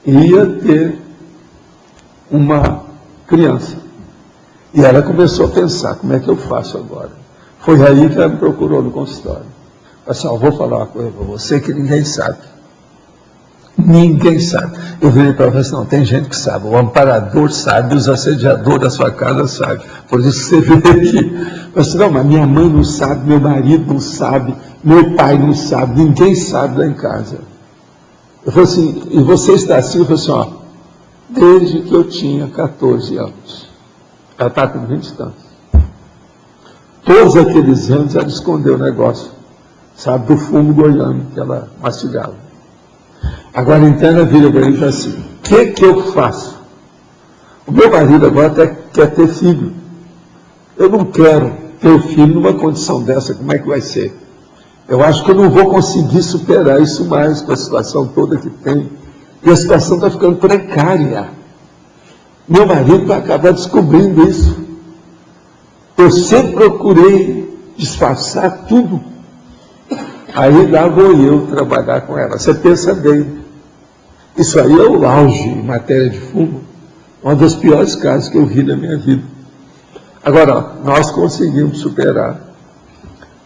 Ia ter uma criança. E ela começou a pensar, como é que eu faço agora? Foi aí que ela me procurou no consultório. Assim, eu vou falar uma coisa para você que ninguém sabe. Ninguém sabe. Eu virei para ela e falei assim, não, tem gente que sabe. O amparador sabe, os assediadores da sua casa sabem. Por isso que você veio aqui. Eu disse, não, mas minha mãe não sabe, meu marido não sabe, meu pai não sabe, ninguém sabe lá em casa. Eu falei assim, e você está assim? Eu falei assim, ó, desde que eu tinha 14 anos. Ela está com 20 e tantos. Todos aqueles anos ela escondeu o negócio, sabe, do fumo goiano que ela mastigava. Agora então ela vira para mim e fala assim, o que eu faço? O meu marido agora até quer ter filho. Eu não quero ter o filho numa condição dessa, como é que vai ser? Eu acho que eu não vou conseguir superar isso mais com a situação toda que tem. E a situação está ficando precária. Meu marido vai acabar descobrindo isso. Eu sempre procurei disfarçar tudo. Aí lá vou eu trabalhar com ela. Você pensa bem. Isso aí é o auge em matéria de fumo. Um dos piores casos que eu vi na minha vida. Agora, nós conseguimos superar.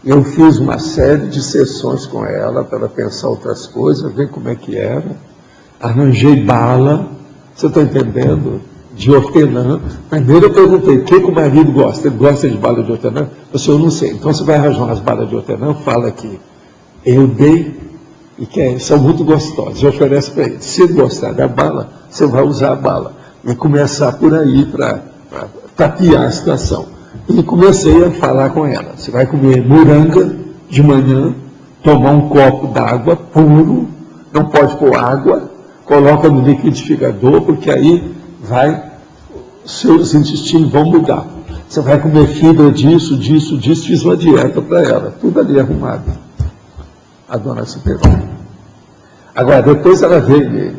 Eu fiz uma série de sessões com ela para ela pensar outras coisas, ver como é que era. Arranjei bala, você está entendendo? De hortelã. Primeiro eu perguntei, o que o marido gosta? Ele gosta de bala de hortelã? Eu disse, eu não sei. Então você vai arranjar umas balas de hortelã, fala aqui. Eu dei, e são muito gostosas, eu ofereço para ele. Se ele gostar da bala, você vai usar a bala. E começar por aí para tapear a situação. E comecei a falar com ela. Você vai comer moranga de manhã, tomar um copo d'água puro, não pode pôr água, coloca no liquidificador, porque aí seus intestinos vão mudar. Você vai comer fibra disso, fiz uma dieta para ela, tudo ali arrumado. A dona superou. Agora, depois ela veio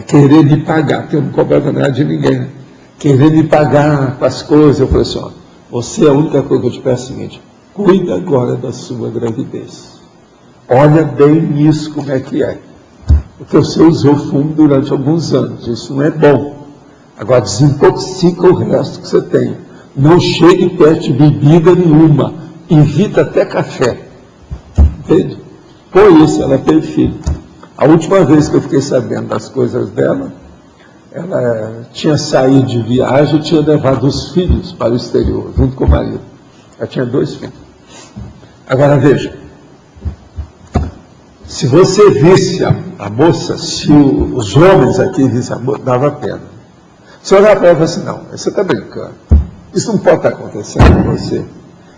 querer me pagar, porque eu não cobrava nada de ninguém, né? Querer me pagar com as coisas. Eu falei assim, ó, você, a única coisa que eu te peço é o seguinte, cuida agora da sua gravidez. Olha bem nisso como é que é. Porque você usou fumo durante alguns anos, isso não é bom. Agora desintoxica o resto que você tem. Não chegue perto de bebida nenhuma. Evita até café. Entende? Por isso ela teve filho. A última vez que eu fiquei sabendo das coisas dela, ela tinha saído de viagem e tinha levado os filhos para o exterior, junto com o marido. Ela tinha 2 filhos. Agora veja, Se você visse a moça, se os homens aqui vissem a moça, dava pena. Se olhar para ela e falar assim, não, você está brincando. Isso não pode estar acontecendo com você.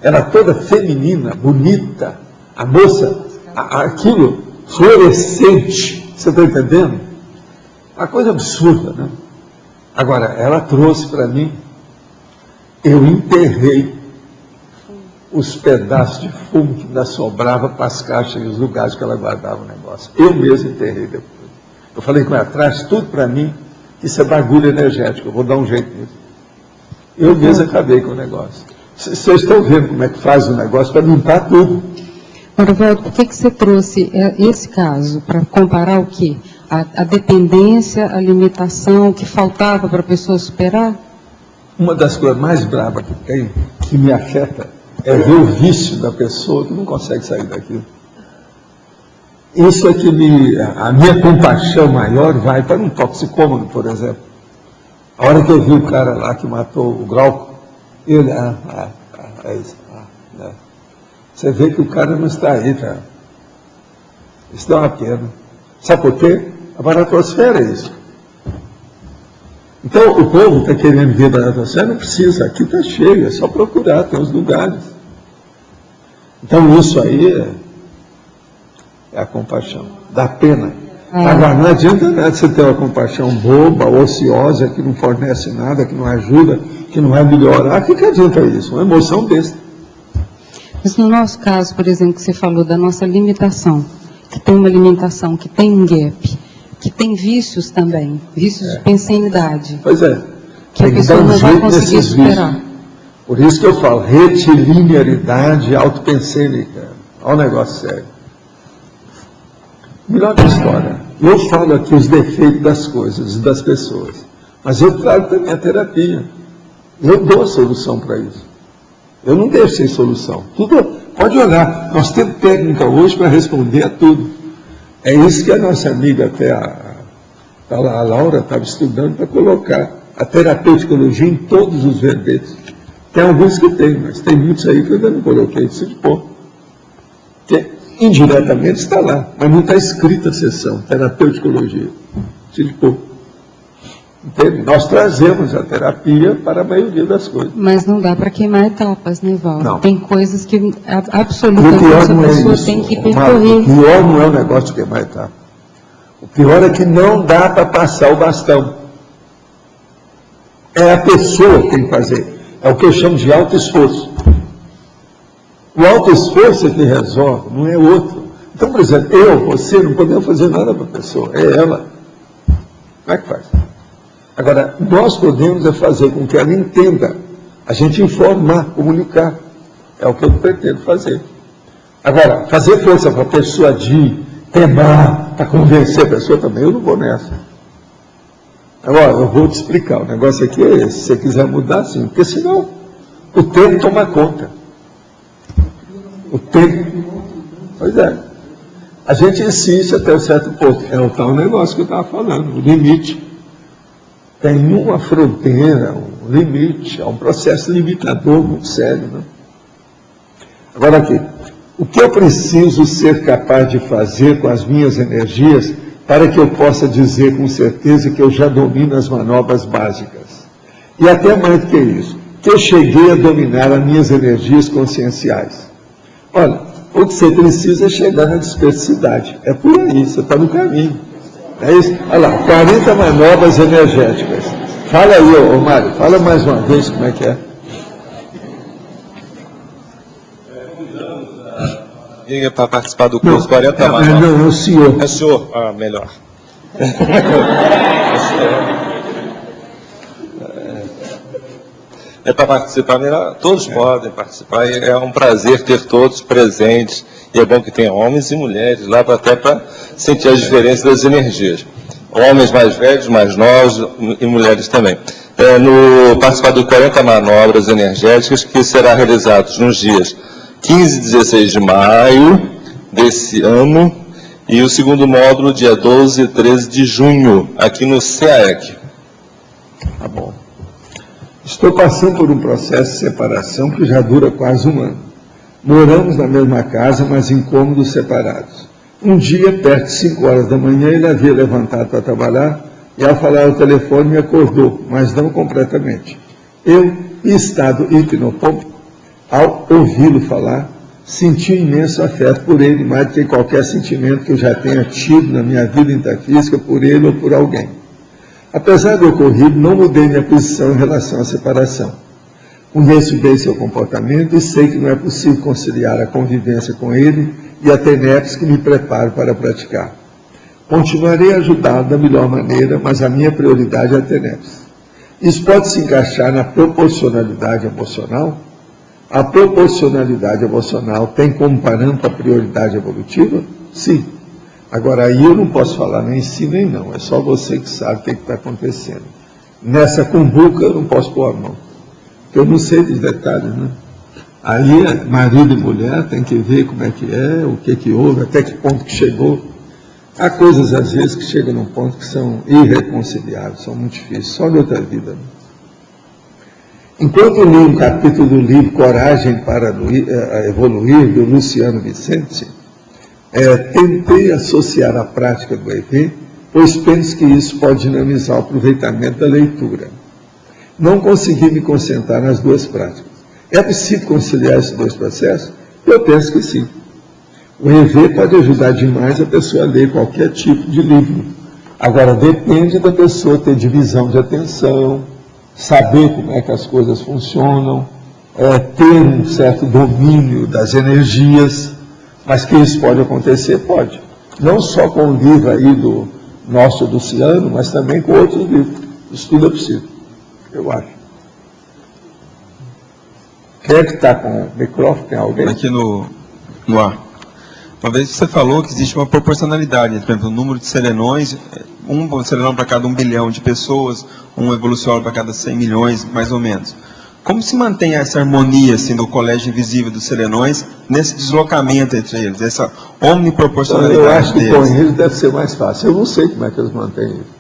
Ela toda feminina, bonita, a moça, aquilo fluorescente, você está entendendo? Uma coisa absurda, né? Agora, ela trouxe para mim, eu enterrei os pedaços de fumo que ainda sobrava para as caixas e os lugares que ela guardava o negócio. Eu mesmo enterrei depois. Eu falei com ela, traz tudo para mim, isso é bagulho energético, eu vou dar um jeito nisso. Eu mesmo acabei com o negócio. Vocês estão vendo como é que faz o negócio para limpar tudo. Roberto, por que você trouxe esse caso? Para comparar o quê? A dependência, a limitação, o que faltava para a pessoa superar? Uma das coisas mais bravas que tem, que me afeta, é ver o vício da pessoa que não consegue sair daquilo. Isso é que a minha compaixão maior vai para um toxicômano, por exemplo. A hora que eu vi o cara lá que matou o Glauco, ele, você vê que o cara não está aí, cara. Isso dá uma pena. Sabe por quê? A baratosfera é isso. Então, o povo está querendo ver a baratosfera, não precisa, aqui está cheio, é só procurar, tem os lugares. Então, isso aí é a compaixão, dá pena. Agora, não adianta nada você ter uma compaixão boba, ociosa, que não fornece nada, que não ajuda, que não vai melhorar. O que adianta isso? Uma emoção besta. Mas no nosso caso, por exemplo, que você falou da nossa limitação, que tem uma limitação, que tem um gap, que tem vícios também, vícios de pensenidade. Pois é. Que a pessoa não vai conseguir superar. Vícios. Por isso que eu falo, retilinearidade autopensênica. Olha um negócio sério. Melhor da história. Eu falo aqui os defeitos das coisas e das pessoas. Mas eu trago também a terapia. Eu dou a solução para isso. Eu não deixo sem solução. Tudo, pode olhar. Nós temos técnica hoje para responder a tudo. É isso que a nossa amiga, até a Laura, estava estudando para colocar a terapeuticologia em todos os verbetes. Tem alguns que tem, mas tem muitos aí que eu ainda não coloquei. Isso de pôr. Que indiretamente está lá, mas não está escrita a sessão, terapeuticologia. Isso de pôr. Entende? Nós trazemos a terapia para a maioria das coisas. Mas não dá para queimar etapas, né, Val? Não. Tem coisas que absolutamente a pessoa tem que percorrer. O pior não é o negócio de queimar etapa. O pior é que não dá para passar o bastão. É a pessoa que tem que fazer. É o que eu chamo de autoesforço. O autoesforço é que resolve, não é outro. Então, por exemplo, você não podemos fazer nada para a pessoa, é ela. Como é que faz? Agora, nós podemos fazer com que ela entenda, a gente informar, comunicar. É o que eu pretendo fazer. Agora, fazer força para persuadir, temar, para convencer a pessoa também, eu não vou nessa. Agora, eu vou te explicar, o negócio aqui é esse, se você quiser mudar, sim, porque senão o tempo toma conta. O tempo. Pois é. A gente insiste até um certo ponto. É o tal negócio que eu estava falando, o limite. Tem uma fronteira, um limite, é um processo limitador muito sério. Né? Agora aqui, o que eu preciso ser capaz de fazer com as minhas energias para que eu possa dizer com certeza que eu já domino as manobras básicas? E até mais do que isso, que eu cheguei a dominar as minhas energias conscienciais. Olha, o que você precisa é chegar na dispersidade. É por aí, você está no caminho. É isso? Olha lá, 40 manobras energéticas. Fala aí, ô Mário, fala mais uma vez como é que é. Para participar do curso 40 manobras. Não, é o senhor. É o senhor? Ah, melhor. É para participar, todos podem participar, e é um prazer ter todos presentes, e é bom que tenha homens e mulheres lá, até para sentir a diferença das energias. Homens mais velhos, mais novos e mulheres também. Participar do 40 manobras energéticas, que será realizados nos dias 15 e 16 de maio desse ano, e o segundo módulo dia 12 e 13 de junho, aqui no CAEC. Tá bom. Estou passando por um processo de separação que já dura quase um ano. Moramos na mesma casa, mas em cômodos separados. Um dia, perto de 5 horas da manhã, ele havia levantado para trabalhar e, ao falar ao telefone, me acordou, mas não completamente. Eu, em estado hipnopômpico, ao ouvi-lo falar, senti um imenso afeto por ele, mais do que qualquer sentimento que eu já tenha tido na minha vida intrafísica por ele ou por alguém. Apesar do ocorrido, não mudei minha posição em relação à separação. Conheço bem seu comportamento e sei que não é possível conciliar a convivência com ele e a TENEPS que me preparo para praticar. Continuarei a ajudá-lo da melhor maneira, mas a minha prioridade é a TENEPS. Isso pode se encaixar na proporcionalidade emocional? A proporcionalidade emocional tem como parâmetro a prioridade evolutiva? Sim. Agora, aí eu não posso falar nem sim nem não, é só você que sabe o que está acontecendo. Nessa cumbuca eu não posso pôr a mão, porque eu não sei dos detalhes, né? Aí, marido e mulher tem que ver como é que é, o que houve, até que ponto que chegou. Há coisas, às vezes, que chegam num ponto que são irreconciliáveis, são muito difíceis, só de outra vida. Né? Enquanto eu li um capítulo do livro Coragem para Evoluir, do Luciano Vicente, tentei associar a prática do EV, pois penso que isso pode dinamizar o aproveitamento da leitura. Não consegui me concentrar nas duas práticas. É possível conciliar esses dois processos? Eu penso que sim. O EV pode ajudar demais a pessoa a ler qualquer tipo de livro. Agora, depende da pessoa ter divisão de atenção, saber como é que as coisas funcionam, ter um certo domínio das energias, mas que isso pode acontecer? Pode. Não só com o livro aí do nosso Luciano, mas também com outros livros. Isso tudo é possível, eu acho. Quem é que está com o microfone? Tem alguém? Aqui no ar. Uma vez você falou que existe uma proporcionalidade, por exemplo, o número de selenões, um selenão para cada 1 bilhão de pessoas, um evoluciólogo para cada 100 milhões, mais ou menos. Como se mantém essa harmonia assim, do colégio invisível dos selenões, nesse deslocamento entre eles, essa omniproporcionalidade eu acho que deles? com eles deve ser mais fácil. Eu não sei como é que eles mantêm isso.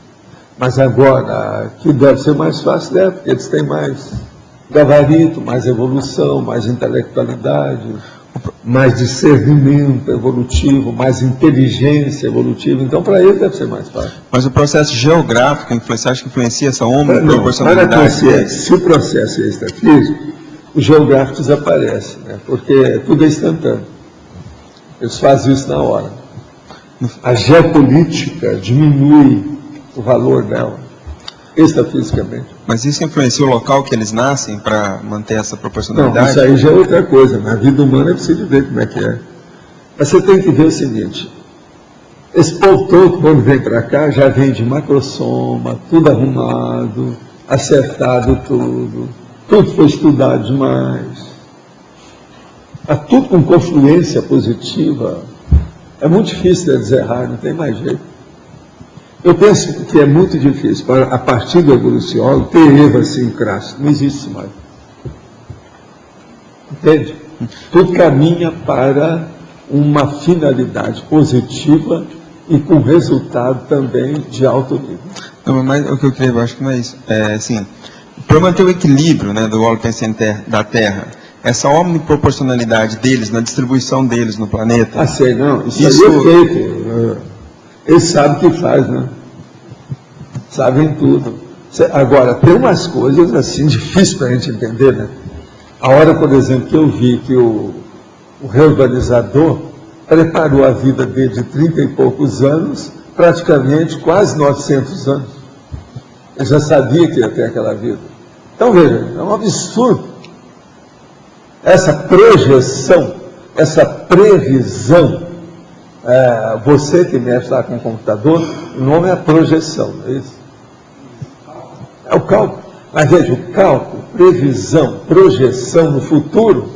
Mas agora, que deve ser mais fácil, deve, porque eles têm mais gabarito, mais evolução, mais intelectualidade, mais discernimento evolutivo, mais inteligência evolutiva. Então, para eles deve ser mais fácil. Mas o processo geográfico, você acha que influencia essa omniproporcionalidade? Se o processo é extrafísico, o geográfico desaparece, né? Porque tudo é instantâneo. Eles fazem isso na hora. A geopolítica diminui o valor dela, extrafisicamente. Mas isso influencia o local que eles nascem para manter essa proporcionalidade? Não, isso aí já é outra coisa. Na vida humana é preciso ver como é que é. Mas você tem que ver o seguinte: esse povo todo, quando vem para cá, já vem de macrosoma, tudo arrumado, acertado tudo foi estudado demais. Está tudo com confluência positiva. É muito difícil eles errar, não tem mais jeito. Eu penso que é muito difícil, a partir do evoluciólogo, ter erro assim crasso. Não existe isso mais. Entende? Tudo caminha para uma finalidade positiva e com resultado também de alto nível. Não, mas o que eu creio, eu acho que não é isso. É assim, para manter o equilíbrio, né, do Holopensene da Terra, essa omniproporcionalidade deles, na distribuição deles no planeta... sei, não. Isso aí é feito. Eles sabem o que faz, né? Sabem tudo. Agora, tem umas coisas assim difíceis para a gente entender, né? A hora, por exemplo, que eu vi que o reurbanizador preparou a vida dele de 30 e poucos anos, praticamente quase 900 anos. Ele já sabia que ia ter aquela vida. Então, veja, é um absurdo. Essa projeção, essa previsão, você que mexe lá com o computador, o nome é projeção, não é isso? É o cálculo. Mas veja, o cálculo, previsão, projeção no futuro,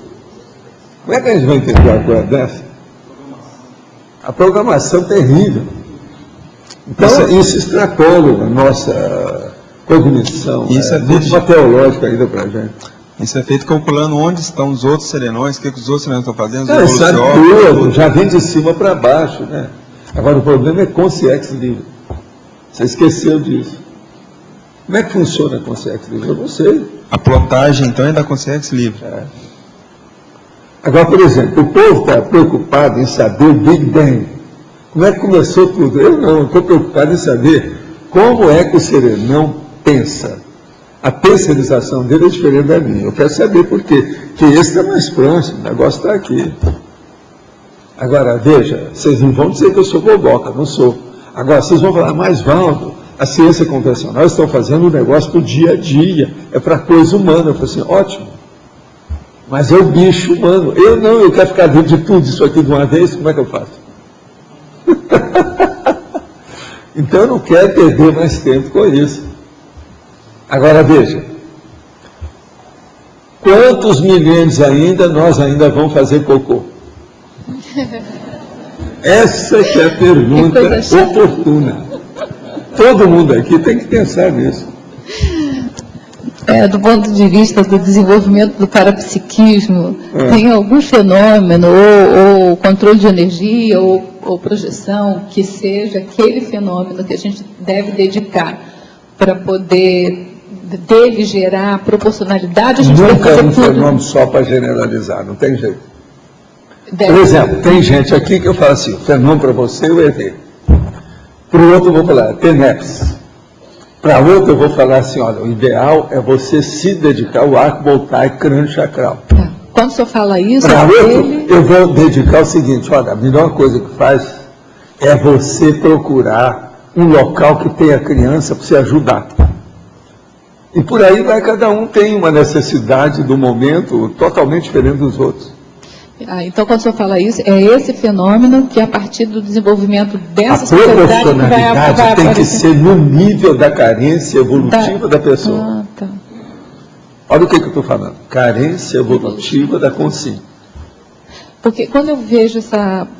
como é que a gente vai entender uma coisa dessa? A programação terrível. Então, isso extrapola a nossa cognição. Isso é muito teológico ainda para a gente. Isso é feito calculando onde estão os outros selenões, o que os outros selenões estão fazendo, sabe tudo, já vem de cima para baixo, né? Agora, o problema é consciência livre. Você esqueceu disso. Como é que funciona a consciência livre? Eu não sei. A plotagem, então, é da consciência livre. Agora, por exemplo, o povo está preocupado em saber o Big Bang. Como é que começou tudo? Eu não, estou preocupado em saber como é que o serenão pensa. A pensarização dele é diferente da minha. Eu quero saber por quê. Porque esse está mais próximo, o negócio está aqui. Agora, veja, vocês não vão dizer que eu sou boboca, não sou. Agora, vocês vão falar, mas Valdo, a ciência convencional estão fazendo um negócio para o dia a dia, é para a coisa humana. Eu falei assim, ótimo, mas é o bicho humano. Eu não, eu quero ficar dentro de tudo isso aqui de uma vez, como é que eu faço? Então eu não quero perder mais tempo com isso. Agora veja, quantos milênios ainda nós ainda vamos fazer cocô? Essa que é a pergunta oportuna. Todo mundo aqui tem que pensar nisso. Do ponto de vista do desenvolvimento do parapsiquismo, tem algum fenômeno, ou controle de energia, ou projeção, que seja aquele fenômeno que a gente deve dedicar para poder dele gerar proporcionalidade? A gente nunca é um tudo. Fenômeno só para generalizar, não tem jeito. Por exemplo, tem gente aqui que eu falo assim, o fenômeno para você é o ET. Para o outro eu vou falar, TENEPS. Para outro eu vou falar assim, olha, o ideal é você se dedicar ao arco voltaico crânio chacral. Quando o senhor fala isso, para outro, eu vou dedicar o seguinte, olha, a melhor coisa que faz é você procurar um local que tenha criança para você ajudar. E por aí vai, cada um tem uma necessidade do momento totalmente diferente dos outros. Então, quando o senhor fala isso, é esse fenômeno que, a partir do desenvolvimento dessa sociedade, proporcionalidade vai tem que ser no nível da carência evolutiva da pessoa. Tá. Olha o que eu estou falando. Carência evolutiva da consciência. Porque quando eu vejo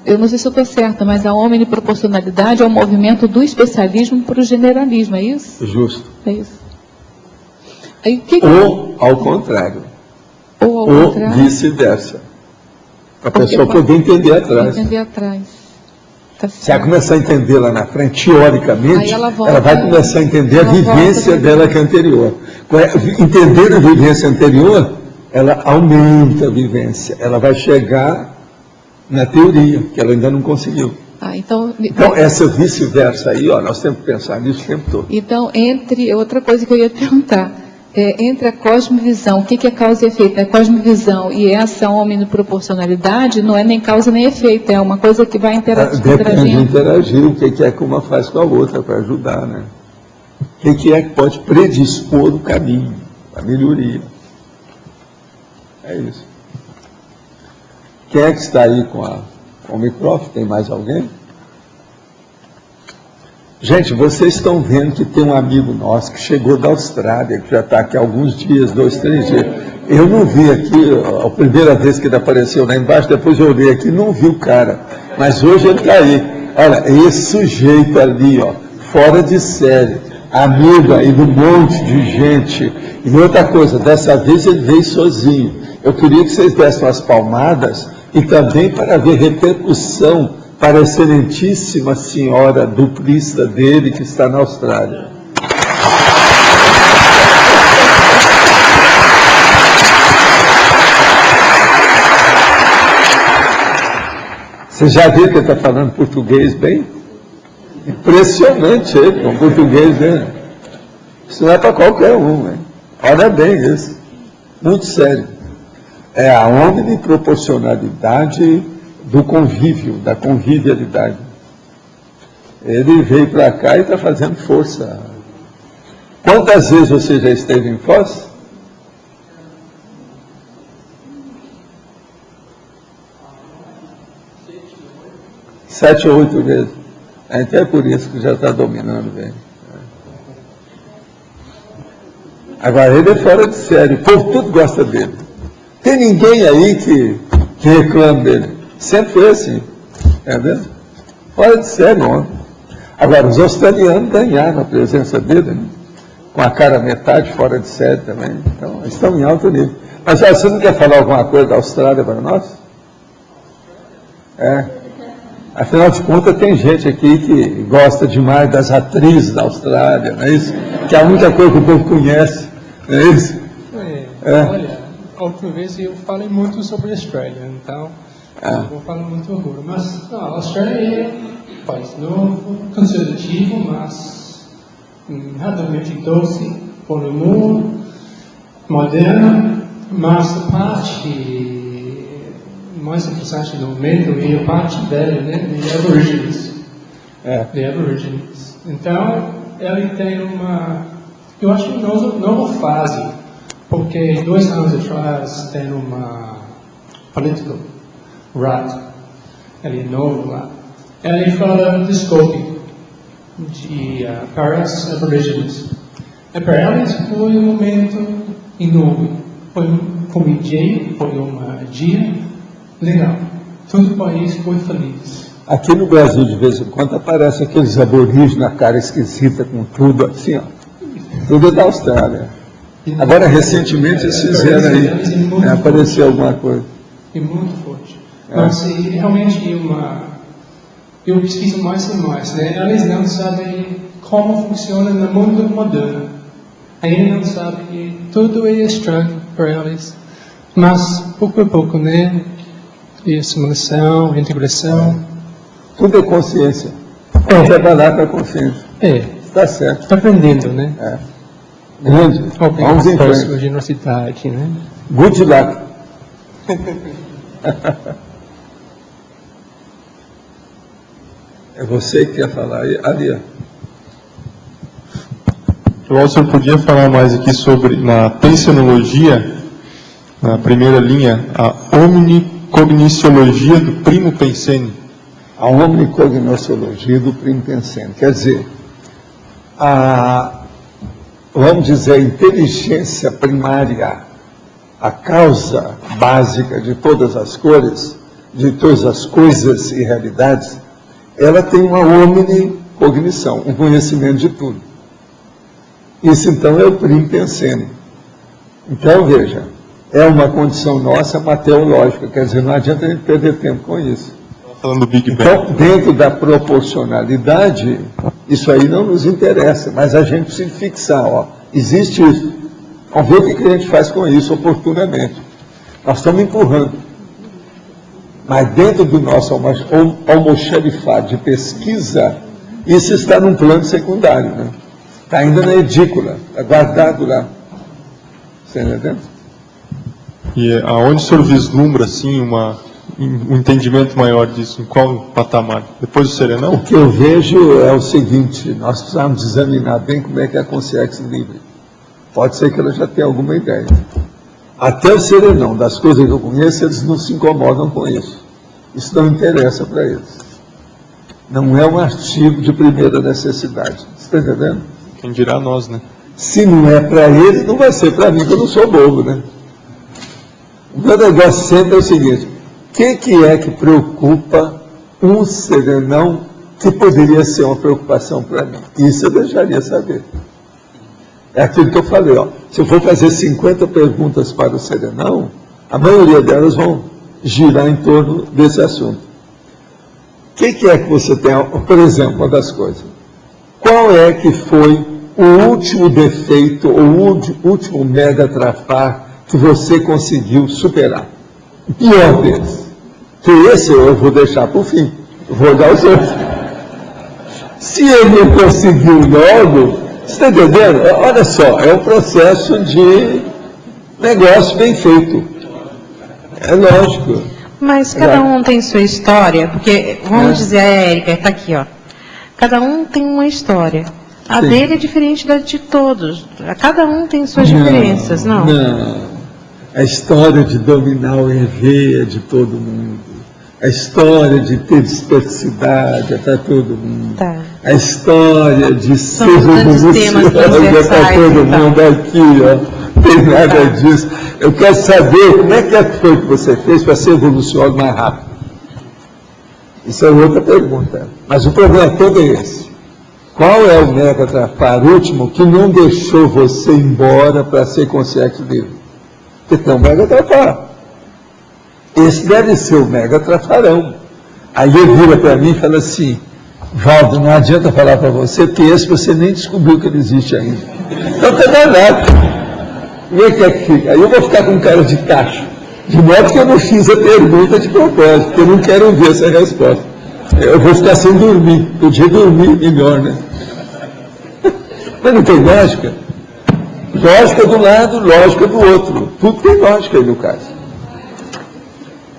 eu não sei se eu estou certa, mas a omniproporcionalidade é o movimento do especialismo para o generalismo, é isso? Justo. É isso. Ou ao contrário. Ou vice-versa. Para a pessoa poder entender atrás. Tá, se ela começar a entender lá na frente, teoricamente, ela vai começar a entender a vivência dela que é anterior. Entender a vivência anterior, ela aumenta a vivência. Ela vai chegar na teoria, que ela ainda não conseguiu. Então, essa vice-versa aí, nós temos que pensar nisso o tempo todo. Então, outra coisa que eu ia perguntar, entre a cosmovisão, o que é causa e efeito? A cosmovisão e essa omniproporcionalidade não é nem causa nem efeito, é uma coisa que vai interagindo. Depende de interagir, o que é que uma faz com a outra para ajudar, né? O que é que pode predispor o caminho, a melhoria. É isso. Quem é que está aí com o microfone? Tem mais alguém? Gente, vocês estão vendo que tem um amigo nosso que chegou da Austrália, que já está aqui há alguns dias, 2, 3 dias. Eu não vi aqui, a primeira vez que ele apareceu lá embaixo, depois eu olhei aqui, não vi o cara. Mas hoje ele está aí. Olha, esse sujeito ali, fora de série, amigo aí do monte de gente. E outra coisa, dessa vez ele veio sozinho. Eu queria que vocês dessem umas palmadas e também para ver repercussão para a excelentíssima senhora duplista dele que está na Austrália. Você já viu que ele está falando português bem? Impressionante ele, com português dele. Isso não é para qualquer um, hein? Olha bem isso. Muito sério. É a omniproporcionalidade do convívio, da convivialidade. Ele veio para cá e está fazendo força. Quantas vezes você já esteve em Foz? Sete ou 8 vezes. Então é por isso que já está dominando bem. Agora ele é fora de série, o povo tudo gosta dele. Tem ninguém aí que reclama dele. Sempre foi assim, entendeu? Fora de série, homem. Agora, os australianos ganharam a presença dele, né? Com a cara metade fora de série também. Então, estão em alto nível. Mas você não quer falar alguma coisa da Austrália para nós? Afinal de contas, tem gente aqui que gosta demais das atrizes da Austrália, não é isso? Que é a única coisa que o povo conhece, não é isso? Olha, a última vez eu falei muito sobre a Austrália, então... Vou falar muito orgulho, mas a Austrália país novo, conservativo, mas relativamente doce, bom humor, moderno, mas a parte mais interessante do momento é a parte velha, né, de Aborigines. De Aborigines. Então, ele tem eu acho, nova fase, porque 2 anos atrás tem uma political right, ele é novo lá. Ele fala de scoping para os Aborigines. E para eles foi um momento enorme. Foi um dia legal. Todo o país foi feliz. Aqui no Brasil, de vez em quando, aparece aqueles aborígenes na cara esquisita, com tudo assim, ó. Tudo da Austrália. Agora, recentemente, eles fizeram aí, apareceu alguma coisa. É muito forte. Mas realmente eu pesquiso mais e mais, né? Eles não sabem como funciona no mundo moderno. Ainda não sabem que tudo é estranho para eles. Mas, pouco a pouco, né? E assimilação, integração. Tudo é consciência. Trabalhar com a consciência. Está certo. Está aprendendo, né? Grande. Vamos em frente. Generosidade, né? Good luck. É você que quer falar aí, ali. O senhor podia falar mais aqui sobre, na pensenologia, na primeira linha, a omnicogniciologia do primo pensene. A omnicogniciologia do primo pensene. Quer dizer, vamos dizer, a inteligência primária, a causa básica de todas as cores, de todas as coisas e realidades, ela tem uma omnicognição, um conhecimento de tudo. Isso, então, é o primo pensene. Então, veja, é uma condição nossa mateológica, quer dizer, não adianta a gente perder tempo com isso. Falando do Big Bang. Então, dentro da proporcionalidade, isso aí não nos interessa, mas a gente precisa fixar, ó, existe isso. Vamos ver o que a gente faz com isso oportunamente. Nós estamos empurrando. Mas dentro do nosso almoxarifado de pesquisa, isso está num plano secundário, né? Está ainda na edícula, está guardado lá. Você entendeu? E aonde o senhor vislumbra, assim, um entendimento maior disso? Em qual patamar? Depois do serenão? O que eu vejo é o seguinte, nós precisamos examinar bem como é que é a consciência livre. Pode ser que ela já tenha alguma ideia. Até o serenão, das coisas que eu conheço, eles não se incomodam com isso. Isso não interessa para eles. Não é um artigo de primeira necessidade. Você está entendendo? Quem dirá nós, né? Se não é para eles, não vai ser para mim, que eu não sou bobo, né? O meu negócio sempre é o seguinte: o que é que preocupa um serenão que poderia ser uma preocupação para mim? Isso eu deixaria saber. É aquilo que eu falei, ó. Se eu for fazer 50 perguntas para o serenão, a maioria delas vão girar em torno desse assunto. O que é que você tem, por exemplo, uma das coisas? Qual é que foi o último defeito, ou o último mega trafar que você conseguiu superar? O pior deles. Que esse eu vou deixar para o fim. Eu vou dar os outros. Se ele não conseguiu logo, você está entendendo? Olha só, é um processo de negócio bem feito. É lógico. Mas cada um tem sua história, porque, vamos dizer, a Érica está aqui, ó. Cada um tem uma história. A dele é diferente da de todos. Cada um tem suas diferenças, não? Não. A história de dominar o EV é de todo mundo. A história de ter dispersidade é para todo mundo. Tá. A história de ser revolucionário é para todo mundo aqui, ó. Não tem nada disso. Eu quero saber como é que foi que você fez para ser evolucionário mais rápido. Isso é outra pergunta. Mas o problema todo é esse. Qual é o mega trafar último que não deixou você ir embora para ser consciente livre? Porque tem um mega trafar. Esse deve ser o mega trafarão. Aí ele vira para mim e fala assim: Valdo, não adianta falar para você, porque esse você nem descobriu que ele existe ainda. Então tá danado. Como é que fica? Aí eu vou ficar com cara de tacho. De modo que eu não fiz a pergunta de propósito, porque eu não quero ver essa resposta. Eu vou ficar sem dormir. Podia dormir melhor, né? Mas não tem lógica? Lógica do lado, lógica do outro. Tudo tem lógica aí no caso.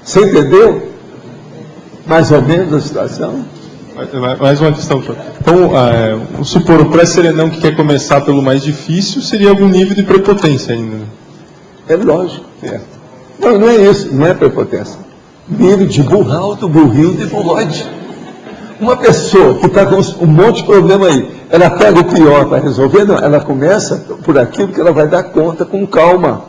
Você entendeu? Mais ou menos a situação? Mais uma questão, professor. Então, vamos supor, o pré-serenão que quer começar pelo mais difícil seria algum nível de prepotência ainda. É lógico. É. Não, não é isso. Não é prepotência. Nível de burro alto, burrinho de burroide. Uma pessoa que está com um monte de problema aí, ela pega o pior para resolver? Não, ela começa por aquilo que ela vai dar conta com calma.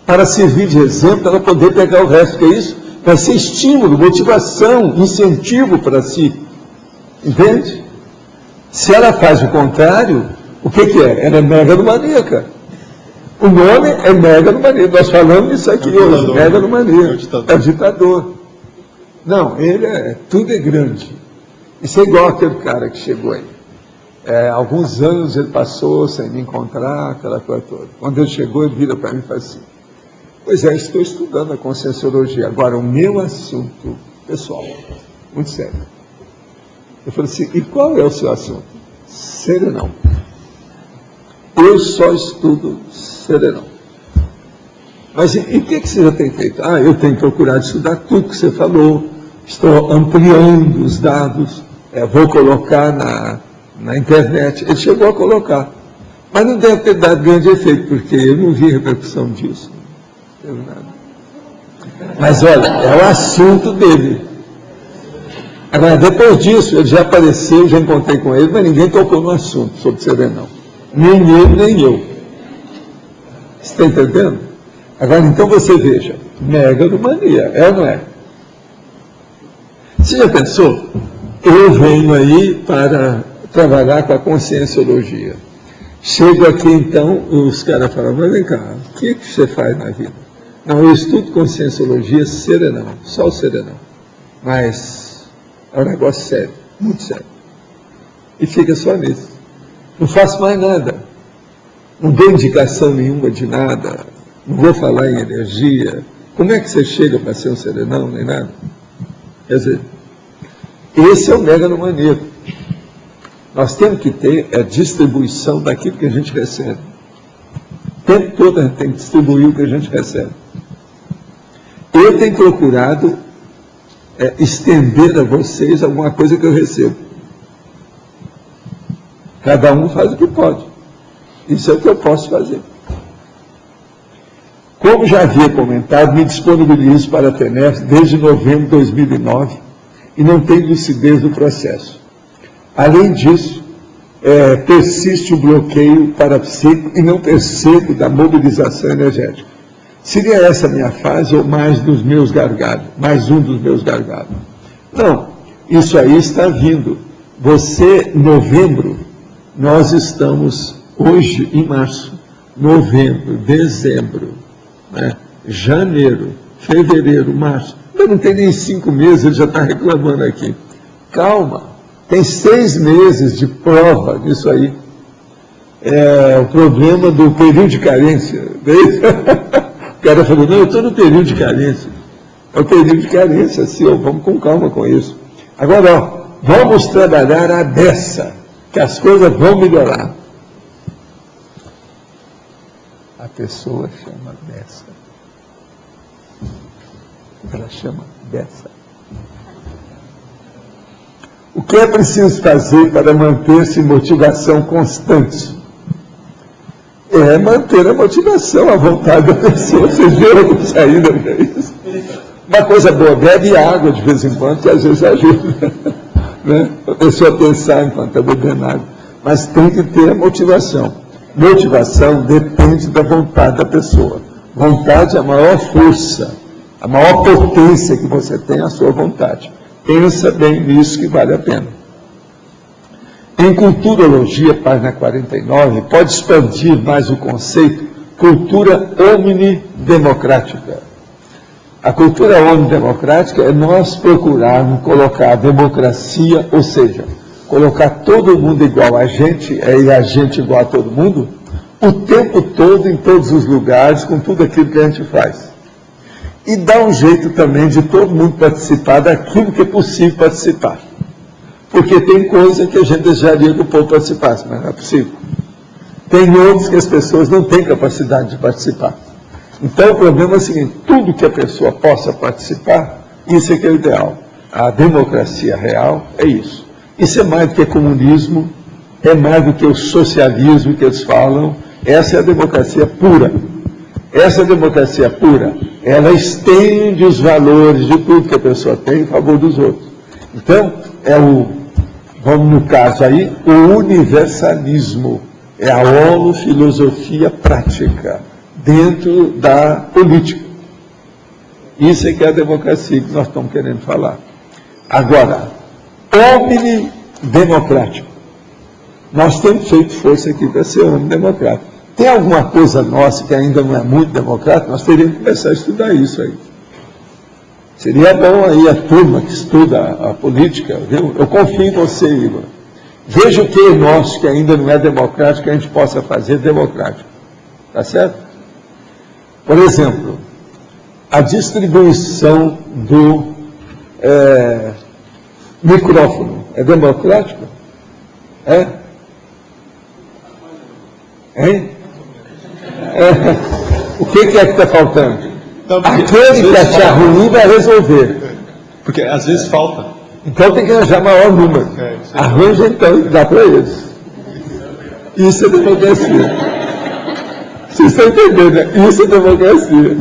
Para servir de exemplo, para ela poder pegar o resto, que é isso? Vai ser estímulo, motivação, incentivo para si. Entende? Se ela faz o contrário, o que é? Ela é megalomaníaca. O nome é megalomaníaco. Nós falamos disso aqui hoje, megalomaníaco. É o ditador. Não, tudo é grande. Isso é igual aquele cara que chegou aí. Alguns anos ele passou sem me encontrar, aquela coisa toda. Quando ele chegou, ele vira para mim e fala assim: pois é, estou estudando a conscienciologia. Agora, o meu assunto pessoal, muito sério. Eu falei assim: e qual é o seu assunto? Serenão. Eu só estudo serenão. Mas e o que você já tem feito? Eu tenho procurado estudar tudo que você falou, estou ampliando os dados, vou colocar na internet. Ele chegou a colocar, mas não deve ter dado grande efeito, porque eu não vi repercussão disso. Não teve nada. Mas olha, é o assunto dele. Agora, depois disso, ele já apareceu, já encontrei com ele, mas ninguém tocou no assunto sobre serenão. Nem ele, nem eu. Você está entendendo? Agora, então você veja, megalomania, é ou não é? Você já pensou? Eu venho aí para trabalhar com a conscienciologia. Chego aqui, então, os caras falam: mas vem cá, o que você faz na vida? Não, eu estudo conscienciologia serenão, só o serenão. Mas é um negócio sério, muito sério. E fica só nisso. Não faço mais nada. Não dou indicação nenhuma de nada. Não vou falar em energia. Como é que você chega para ser um serenão, nem nada? Quer dizer, esse é o megalomaníaco. Nós temos que ter a distribuição daquilo que a gente recebe. O tempo todo a gente tem que distribuir o que a gente recebe. Eu tenho procurado estender a vocês alguma coisa que eu recebo. Cada um faz o que pode. Isso é o que eu posso fazer. Como já havia comentado, me disponibilizo para a TENEPS desde novembro de 2009 e não tenho lucidez do processo. Além disso, persiste o bloqueio parapsíquico e não percebo da mobilização energética. Seria essa a minha fase ou mais dos meus gargalos? Mais um dos meus gargalos? Não, isso aí está vindo. Você, novembro, nós estamos hoje em março, novembro, dezembro, janeiro, fevereiro, março. Mas não tem nem 5 meses, ele já está reclamando aqui. Calma, tem 6 meses de prova disso aí. É o problema do período de carência. O cara falou: não, eu estou no período de carência. É o período de carência, seu, vamos com calma com isso. Agora, vamos trabalhar à beça, que as coisas vão melhorar. A pessoa chama beça. Ela chama beça. O que é preciso fazer para manter-se em motivação constante? É manter a motivação, a vontade da pessoa. Vocês viram a saída para isso? Uma coisa boa, bebe água de vez em quando, que às vezes ajuda. Né? A pessoa pensar enquanto está bebendo água. Mas tem que ter a motivação. Motivação depende da vontade da pessoa. Vontade é a maior força, a maior potência que você tem, a sua vontade. Pensa bem nisso que vale a pena. Em Culturologia, página 49, pode expandir mais o conceito cultura omnidemocrática. A cultura omnidemocrática é nós procurarmos colocar a democracia, ou seja, colocar todo mundo igual a gente, e a gente igual a todo mundo, o tempo todo, em todos os lugares, com tudo aquilo que a gente faz. e dá um jeito também de todo mundo participar daquilo que é possível participar. Porque tem coisa que a gente desejaria que o povo participasse, mas não é possível. Tem outros que as pessoas não têm capacidade de participar. Então o problema é o seguinte, tudo que a pessoa possa participar, isso é que é o ideal. A democracia real é isso. Isso é mais do que comunismo, é mais do que o socialismo que eles falam. Essa é a democracia pura. Essa democracia pura, ela estende os valores de tudo que a pessoa tem em favor dos outros. Então, vamos no caso aí, o universalismo. É a holofilosofia prática dentro da política. Isso é que é a democracia que nós estamos querendo falar. Agora, omnidemocrático. Nós temos feito força aqui para ser omnidemocrático. Tem alguma coisa nossa que ainda não é muito democrática? Nós teríamos que começar a estudar isso aí. Seria bom aí a turma que estuda a política, viu? Eu confio em você, Igor. Veja o que é nosso que ainda não é democrático, que a gente possa fazer democrático. Tá certo? Por exemplo, a distribuição do micrófono é democrático? É? Hein? O que é que está faltando? Não, aquele que achar ruim vai resolver. Porque às vezes falta. Então tem que arranjar maior número. Arranja então e dá para eles. Isso é democracia. Vocês estão entendendo, né? Isso é democracia.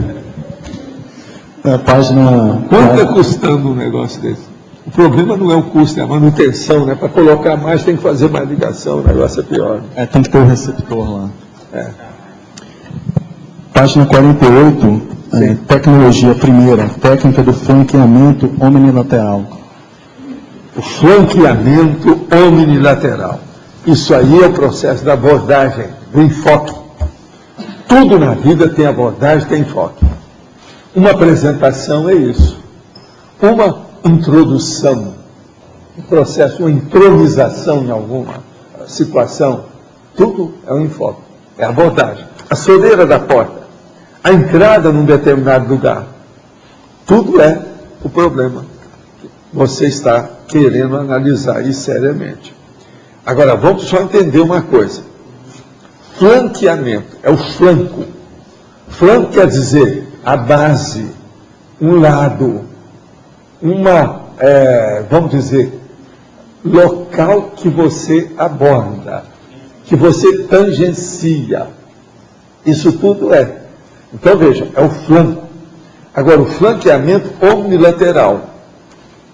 Página... Quanto está custando um negócio desse? O problema não é o custo, é a manutenção, né? Para colocar mais tem que fazer mais ligação, o negócio é pior. Tem que ter o receptor lá. Página 48, tecnologia primeira, técnica do flanqueamento omnilateral. O flanqueamento omnilateral. Isso aí é o processo da abordagem, do enfoque. Tudo na vida tem abordagem, tem enfoque. Uma apresentação é isso. Uma introdução, um processo, uma intronização em alguma situação, tudo é um enfoque, é abordagem. A soleira da porta, a entrada num determinado lugar, tudo é o problema. Você está querendo analisar isso seriamente. Agora, vamos só entender uma coisa. Flanqueamento é o flanco. Flanco quer dizer a base, um lado, vamos dizer, local que você aborda, que você tangencia. Isso tudo é. Então, veja, é o flanco. Agora, o flanqueamento omnilateral.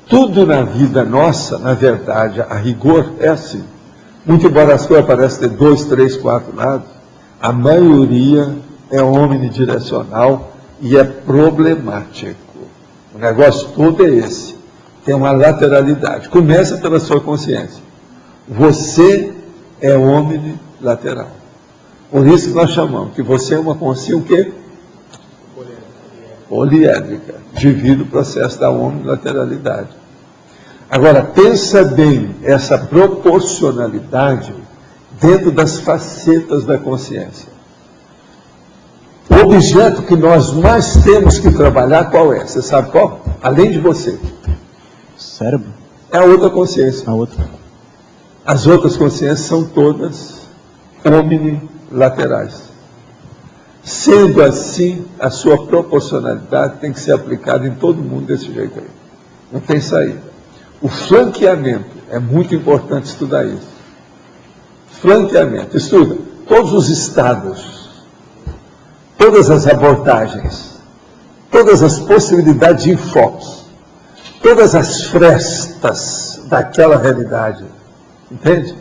Tudo na vida nossa, na verdade, a rigor, é assim. Muito embora as coisas pareçam ter 2, 3, 4 lados, a maioria é omnidirecional e é problemático. O negócio todo é esse. Tem uma lateralidade. Começa pela sua consciência. Você é omnilateral. Por isso que nós chamamos que você é uma consciência o quê? Poliédrica. Divide o processo da omnilateralidade. Agora, pensa bem essa proporcionalidade dentro das facetas da consciência. O objeto que nós mais temos que trabalhar, qual é? Você sabe qual? Além de você. Cérebro? É a outra consciência. A outra. As outras consciências são todas omnilaterais. Sendo assim, a sua proporcionalidade tem que ser aplicada em todo mundo desse jeito aí. Não tem saída. O flanqueamento, é muito importante estudar isso. Flanqueamento, estuda todos os estados, todas as abordagens, todas as possibilidades de enfoques, todas as frestas daquela realidade, entende?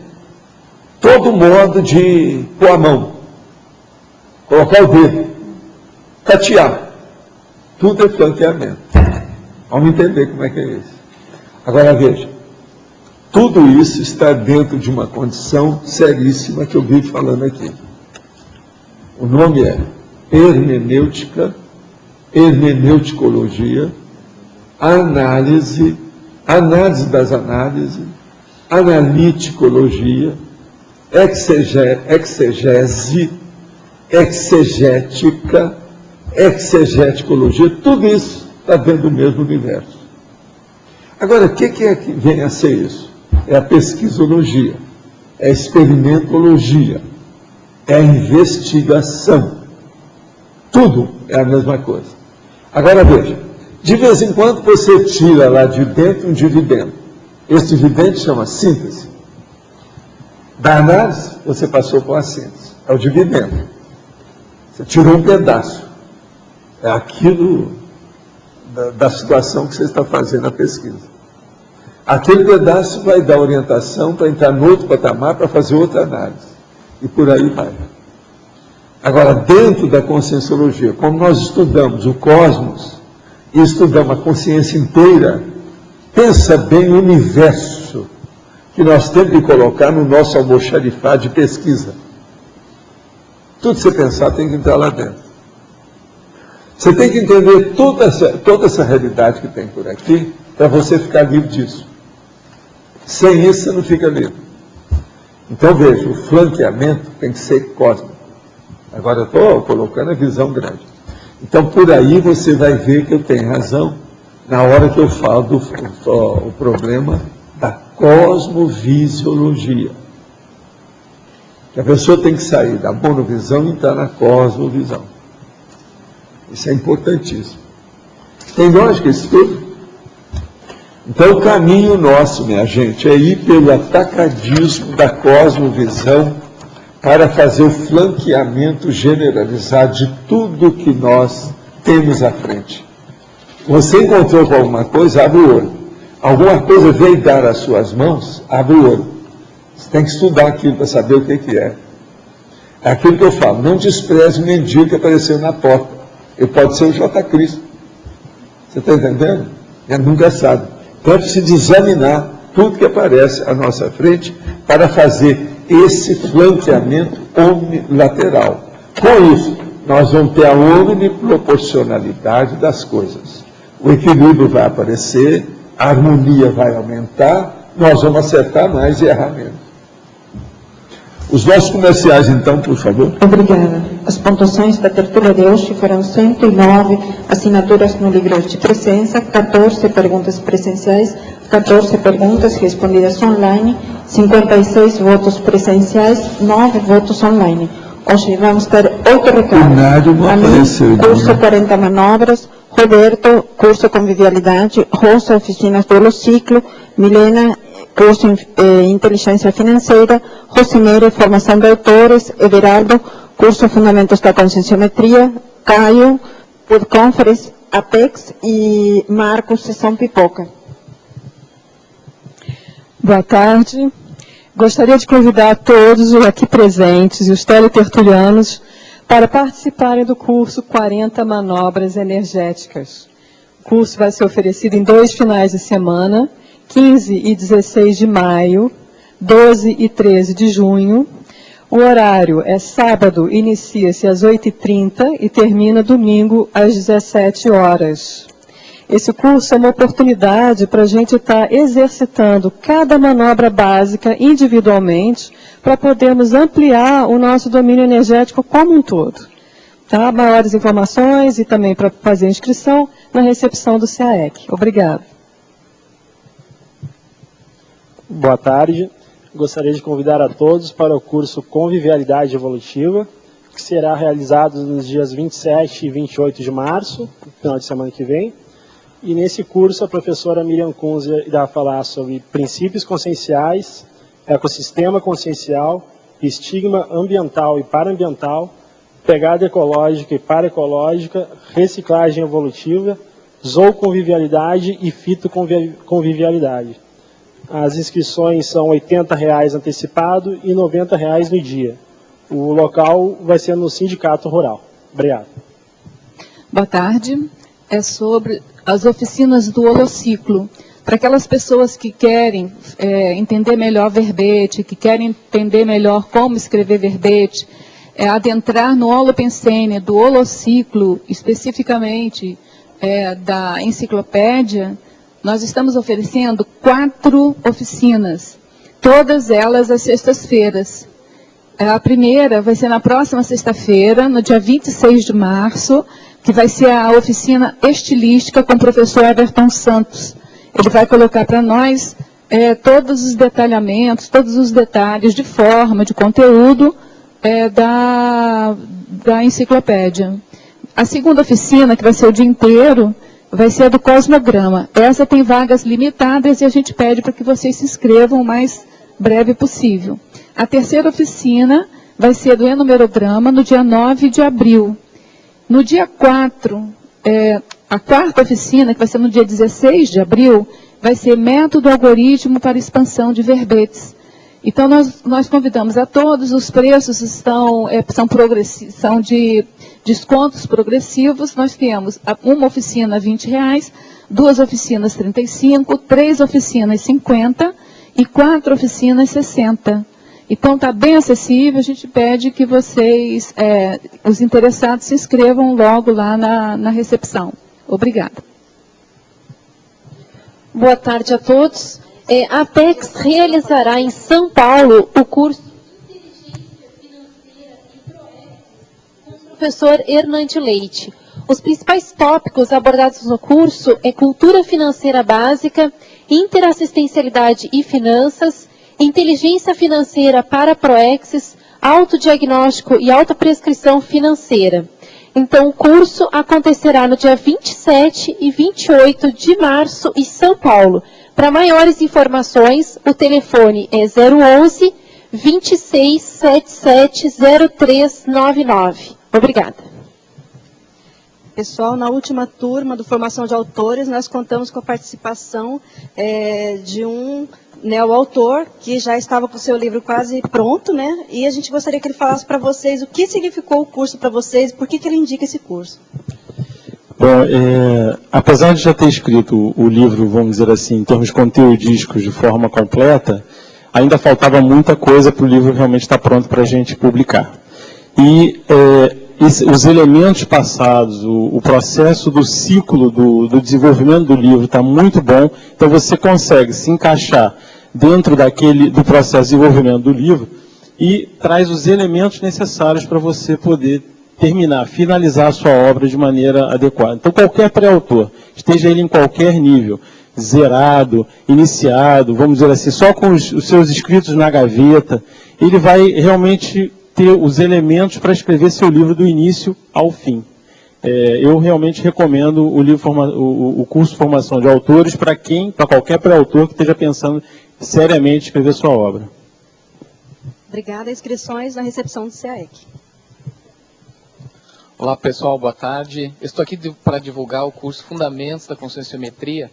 Todo modo de pôr a mão, colocar o dedo, tatear, tudo é flanqueamento. Vamos entender como é que é isso. Agora veja, tudo isso está dentro de uma condição seríssima que eu vivo falando aqui. O nome é hermenêutica, hermeneuticologia, análise das análises, analiticologia, exegese, exegética, exegeticologia, tudo isso está dentro do mesmo universo. Agora, o que é que vem a ser isso? É a pesquisologia, é a experimentologia, é a investigação. Tudo é a mesma coisa. Agora veja, de vez em quando você tira lá de dentro um dividendo. Esse dividendo chama síntese. Da análise, você passou por uma síntese. É o dividendo. Você tirou um pedaço. É aquilo da situação que você está fazendo na pesquisa. Aquele pedaço vai dar orientação para entrar no outro patamar, para fazer outra análise. E por aí vai. Agora, dentro da conscienciologia, como nós estudamos o cosmos e estudamos a consciência inteira, pensa bem o universo que nós temos que colocar no nosso almoxarifado de pesquisa. Tudo que você pensar tem que entrar lá dentro. Você tem que entender toda essa realidade que tem por aqui para você ficar livre disso. Sem isso, você não fica livre. Então, veja, o flanqueamento tem que ser cósmico. Agora, eu estou colocando a visão grande. Então, por aí você vai ver que eu tenho razão na hora que eu falo do problema da cosmovisiologia. Que a pessoa tem que sair da monovisão e entrar na cosmovisão. Isso é importantíssimo. Tem lógica isso tudo? Então, o caminho nosso, minha gente, é ir pelo atacadismo da cosmovisão para fazer o flanqueamento generalizado de tudo que nós temos à frente. Você encontrou com alguma coisa, abre o olho. Alguma coisa veio dar às suas mãos, abre o olho. Você tem que estudar aquilo para saber o que é. É aquilo que eu falo, não despreze o mendigo que apareceu na porta. Ele pode ser o J. Cristo. Você está entendendo? Ele nunca sabe. Então é preciso examinar tudo que aparece à nossa frente para fazer esse flanqueamento omnilateral. Com isso, nós vamos ter a omniproporcionalidade das coisas. O equilíbrio vai aparecer, a harmonia vai aumentar, nós vamos acertar mais e errar menos. Os nossos comerciais, então, por favor. Obrigada. As pontuações da tertúlia de hoje foram 109 assinaturas no livro de presença, 14 perguntas presenciais, 14 perguntas respondidas online, 56 votos presenciais, 9 votos online. Hoje vamos ter 8 recados. A mim, curso 40 manobras, Roberto, curso convivialidade, Rosa, oficinas do holociclo, Milena, curso inteligência financeira, Rosemary, formação de autores, Everaldo, curso fundamentos da conscienciometria, Caio, Wood Conference, Apex e Marcos, sessão pipoca. Boa tarde. Gostaria de convidar todos os aqui presentes e os teletertulianos para participarem do curso 40 Manobras Energéticas. O curso vai ser oferecido em 2 finais de semana, 15 e 16 de maio, 12 e 13 de junho. O horário é sábado, inicia-se às 8h30 e termina domingo às 17 horas. Esse curso é uma oportunidade para a gente estar exercitando cada manobra básica individualmente para podermos ampliar o nosso domínio energético como um todo. Tá? Maiores informações e também para fazer a inscrição na recepção do CAEC. Obrigada. Boa tarde. Gostaria de convidar a todos para o curso Convivialidade Evolutiva, que será realizado nos dias 27 e 28 de março, no final de semana que vem. E nesse curso a professora Miriam Kunze irá falar sobre princípios conscienciais, ecossistema consciencial, estigma ambiental e paraambiental, pegada ecológica e paraecológica, reciclagem evolutiva, zooconvivialidade e fitoconvivialidade. As inscrições são R$ 80 antecipado e R$ 90 no dia. O local vai ser no Sindicato Rural. Obrigado. Boa tarde. É sobre as oficinas do holociclo. Para aquelas pessoas que querem entender melhor verbete, que querem entender melhor como escrever verbete, adentrar no holopensene do holociclo, especificamente da enciclopédia, nós estamos oferecendo 4 oficinas, todas elas às sextas-feiras. A primeira vai ser na próxima sexta-feira, no dia 26 de março, que vai ser a oficina estilística com o professor Everton Santos. Ele vai colocar para nós todos os detalhamentos, todos os detalhes de forma, de conteúdo da enciclopédia. A segunda oficina, que vai ser o dia inteiro, vai ser a do cosmograma. Essa tem vagas limitadas e a gente pede para que vocês se inscrevam o mais breve possível. A terceira oficina vai ser do enumerograma no dia 9 de abril. No dia 4, a quarta oficina, que vai ser no dia 16 de abril, vai ser método algoritmo para expansão de verbetes. Então, nós convidamos a todos, os preços são de descontos progressivos. Nós temos uma oficina R$ 20, 2 oficinas R$ 35, 3 oficinas R$ 50 e 4 oficinas R$ 60. Então, está bem acessível, a gente pede que vocês, os interessados, se inscrevam logo lá na recepção. Obrigada. Boa tarde a todos. A Apex realizará em São Paulo o curso Inteligência Financeira e ProEx com o professor Hernande Leite. Os principais tópicos abordados no curso é cultura financeira básica, interassistencialidade e finanças, inteligência financeira para ProEx, autodiagnóstico e autoprescrição financeira. Então, o curso acontecerá no dia 27 e 28 de março em São Paulo. Para maiores informações, o telefone é 011 2677 0399. Obrigada. Pessoal, na última turma do Formação de Autores, nós contamos com a participação de um neo-autor que já estava com o seu livro quase pronto, né? E a gente gostaria que ele falasse para vocês o que significou o curso para vocês, por que ele indica esse curso. Bom, apesar de já ter escrito o livro, vamos dizer assim, em termos conteudísticos de forma completa, ainda faltava muita coisa para o livro realmente estar pronto para a gente publicar. E os elementos passados, o processo do ciclo do desenvolvimento do livro está muito bom, então você consegue se encaixar dentro do processo de desenvolvimento do livro e traz os elementos necessários para você poder finalizar a sua obra de maneira adequada. Então, qualquer pré-autor, esteja ele em qualquer nível, zerado, iniciado, vamos dizer assim, só com os seus escritos na gaveta, ele vai realmente ter os elementos para escrever seu livro do início ao fim. Eu realmente recomendo o curso de formação de autores para qualquer pré-autor que esteja pensando seriamente em escrever sua obra. Obrigada. Inscrições na recepção do CAEC. Olá pessoal, boa tarde. Estou aqui para divulgar o curso Fundamentos da Conscienciometria,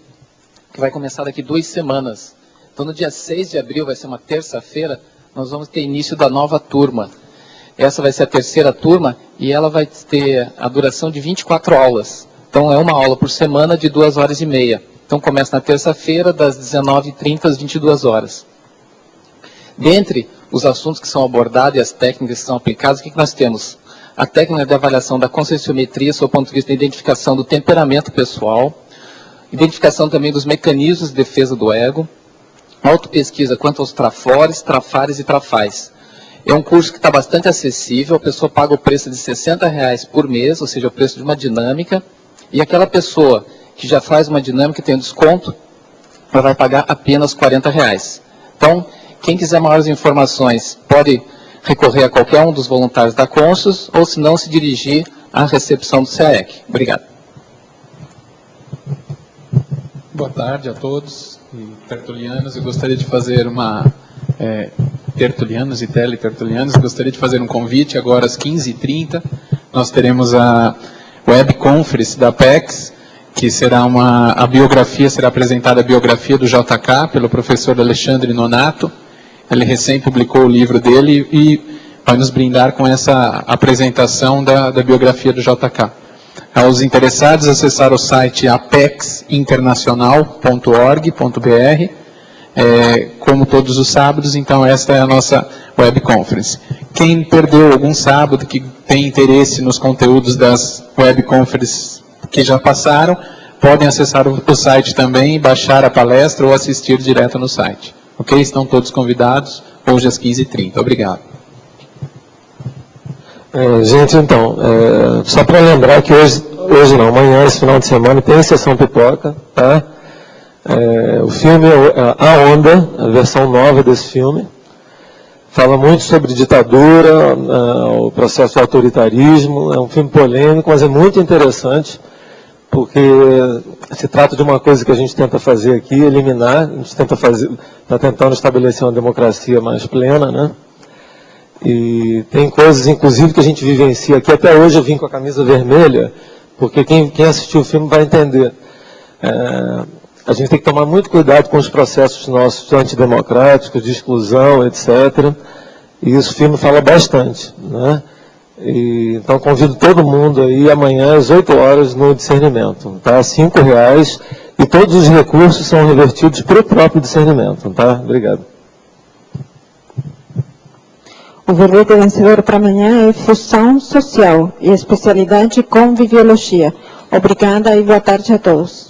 que vai começar daqui 2 semanas. Então no dia 6 de abril, vai ser uma terça-feira, nós vamos ter início da nova turma. Essa vai ser a terceira turma e ela vai ter a duração de 24 aulas. Então é uma aula por semana de 2 horas e meia. Então começa na terça-feira, das 19h30 às 22 horas. Dentre os assuntos que são abordados e as técnicas que são aplicadas, o que nós temos? A técnica de avaliação da conscienciometria, sob o ponto de vista da identificação do temperamento pessoal, identificação também dos mecanismos de defesa do ego, autopesquisa quanto aos trafores, trafares e trafais. É um curso que está bastante acessível, a pessoa paga o preço de R$ 60 por mês, ou seja, o preço de uma dinâmica, e aquela pessoa que já faz uma dinâmica e tem um desconto, ela vai pagar apenas R$ 40. Então, quem quiser maiores informações, pode recorrer a qualquer um dos voluntários da Conscius, ou se não, se dirigir à recepção do CAEC. Obrigado. Boa tarde a todos e tertulianos. Eu gostaria de fazer tertulianos e teletertulianos, eu gostaria de fazer um convite agora às 15h30. Nós teremos a web conference da Apex, que será será apresentada a biografia do JK pelo professor Alexandre Nonato. Ele recém publicou o livro dele e vai nos brindar com essa apresentação da biografia do JK. Aos interessados, acessar o site apexinternacional.org.br, como todos os sábados. Então esta é a nossa web conference. Quem perdeu algum sábado, que tem interesse nos conteúdos das web conferences que já passaram, podem acessar o site também, baixar a palestra ou assistir direto no site. Ok? Estão todos convidados, hoje às 15h30. Obrigado. Gente, então, só para lembrar que hoje não, amanhã, esse final de semana, tem Sessão Pipoca, tá? O filme é A Onda, a versão nova desse filme. Fala muito sobre ditadura, o processo do autoritarismo. É um filme polêmico, mas é muito interessante, porque se trata de uma coisa que a gente tenta fazer aqui, eliminar. A gente está tentando estabelecer uma democracia mais plena, né? E tem coisas, inclusive, que a gente vivencia aqui. Até hoje eu vim com a camisa vermelha, porque quem assistiu o filme vai entender. A gente tem que tomar muito cuidado com os processos nossos antidemocráticos, de exclusão, etc. E isso o filme fala bastante, né? Então convido todo mundo aí amanhã às 8 horas no discernimento, tá? R$5, e todos os recursos são revertidos para o próprio discernimento, tá? Obrigado. O verbete vencedor para amanhã é Fusão Social e especialidade Conviviologia. Obrigada e boa tarde a todos.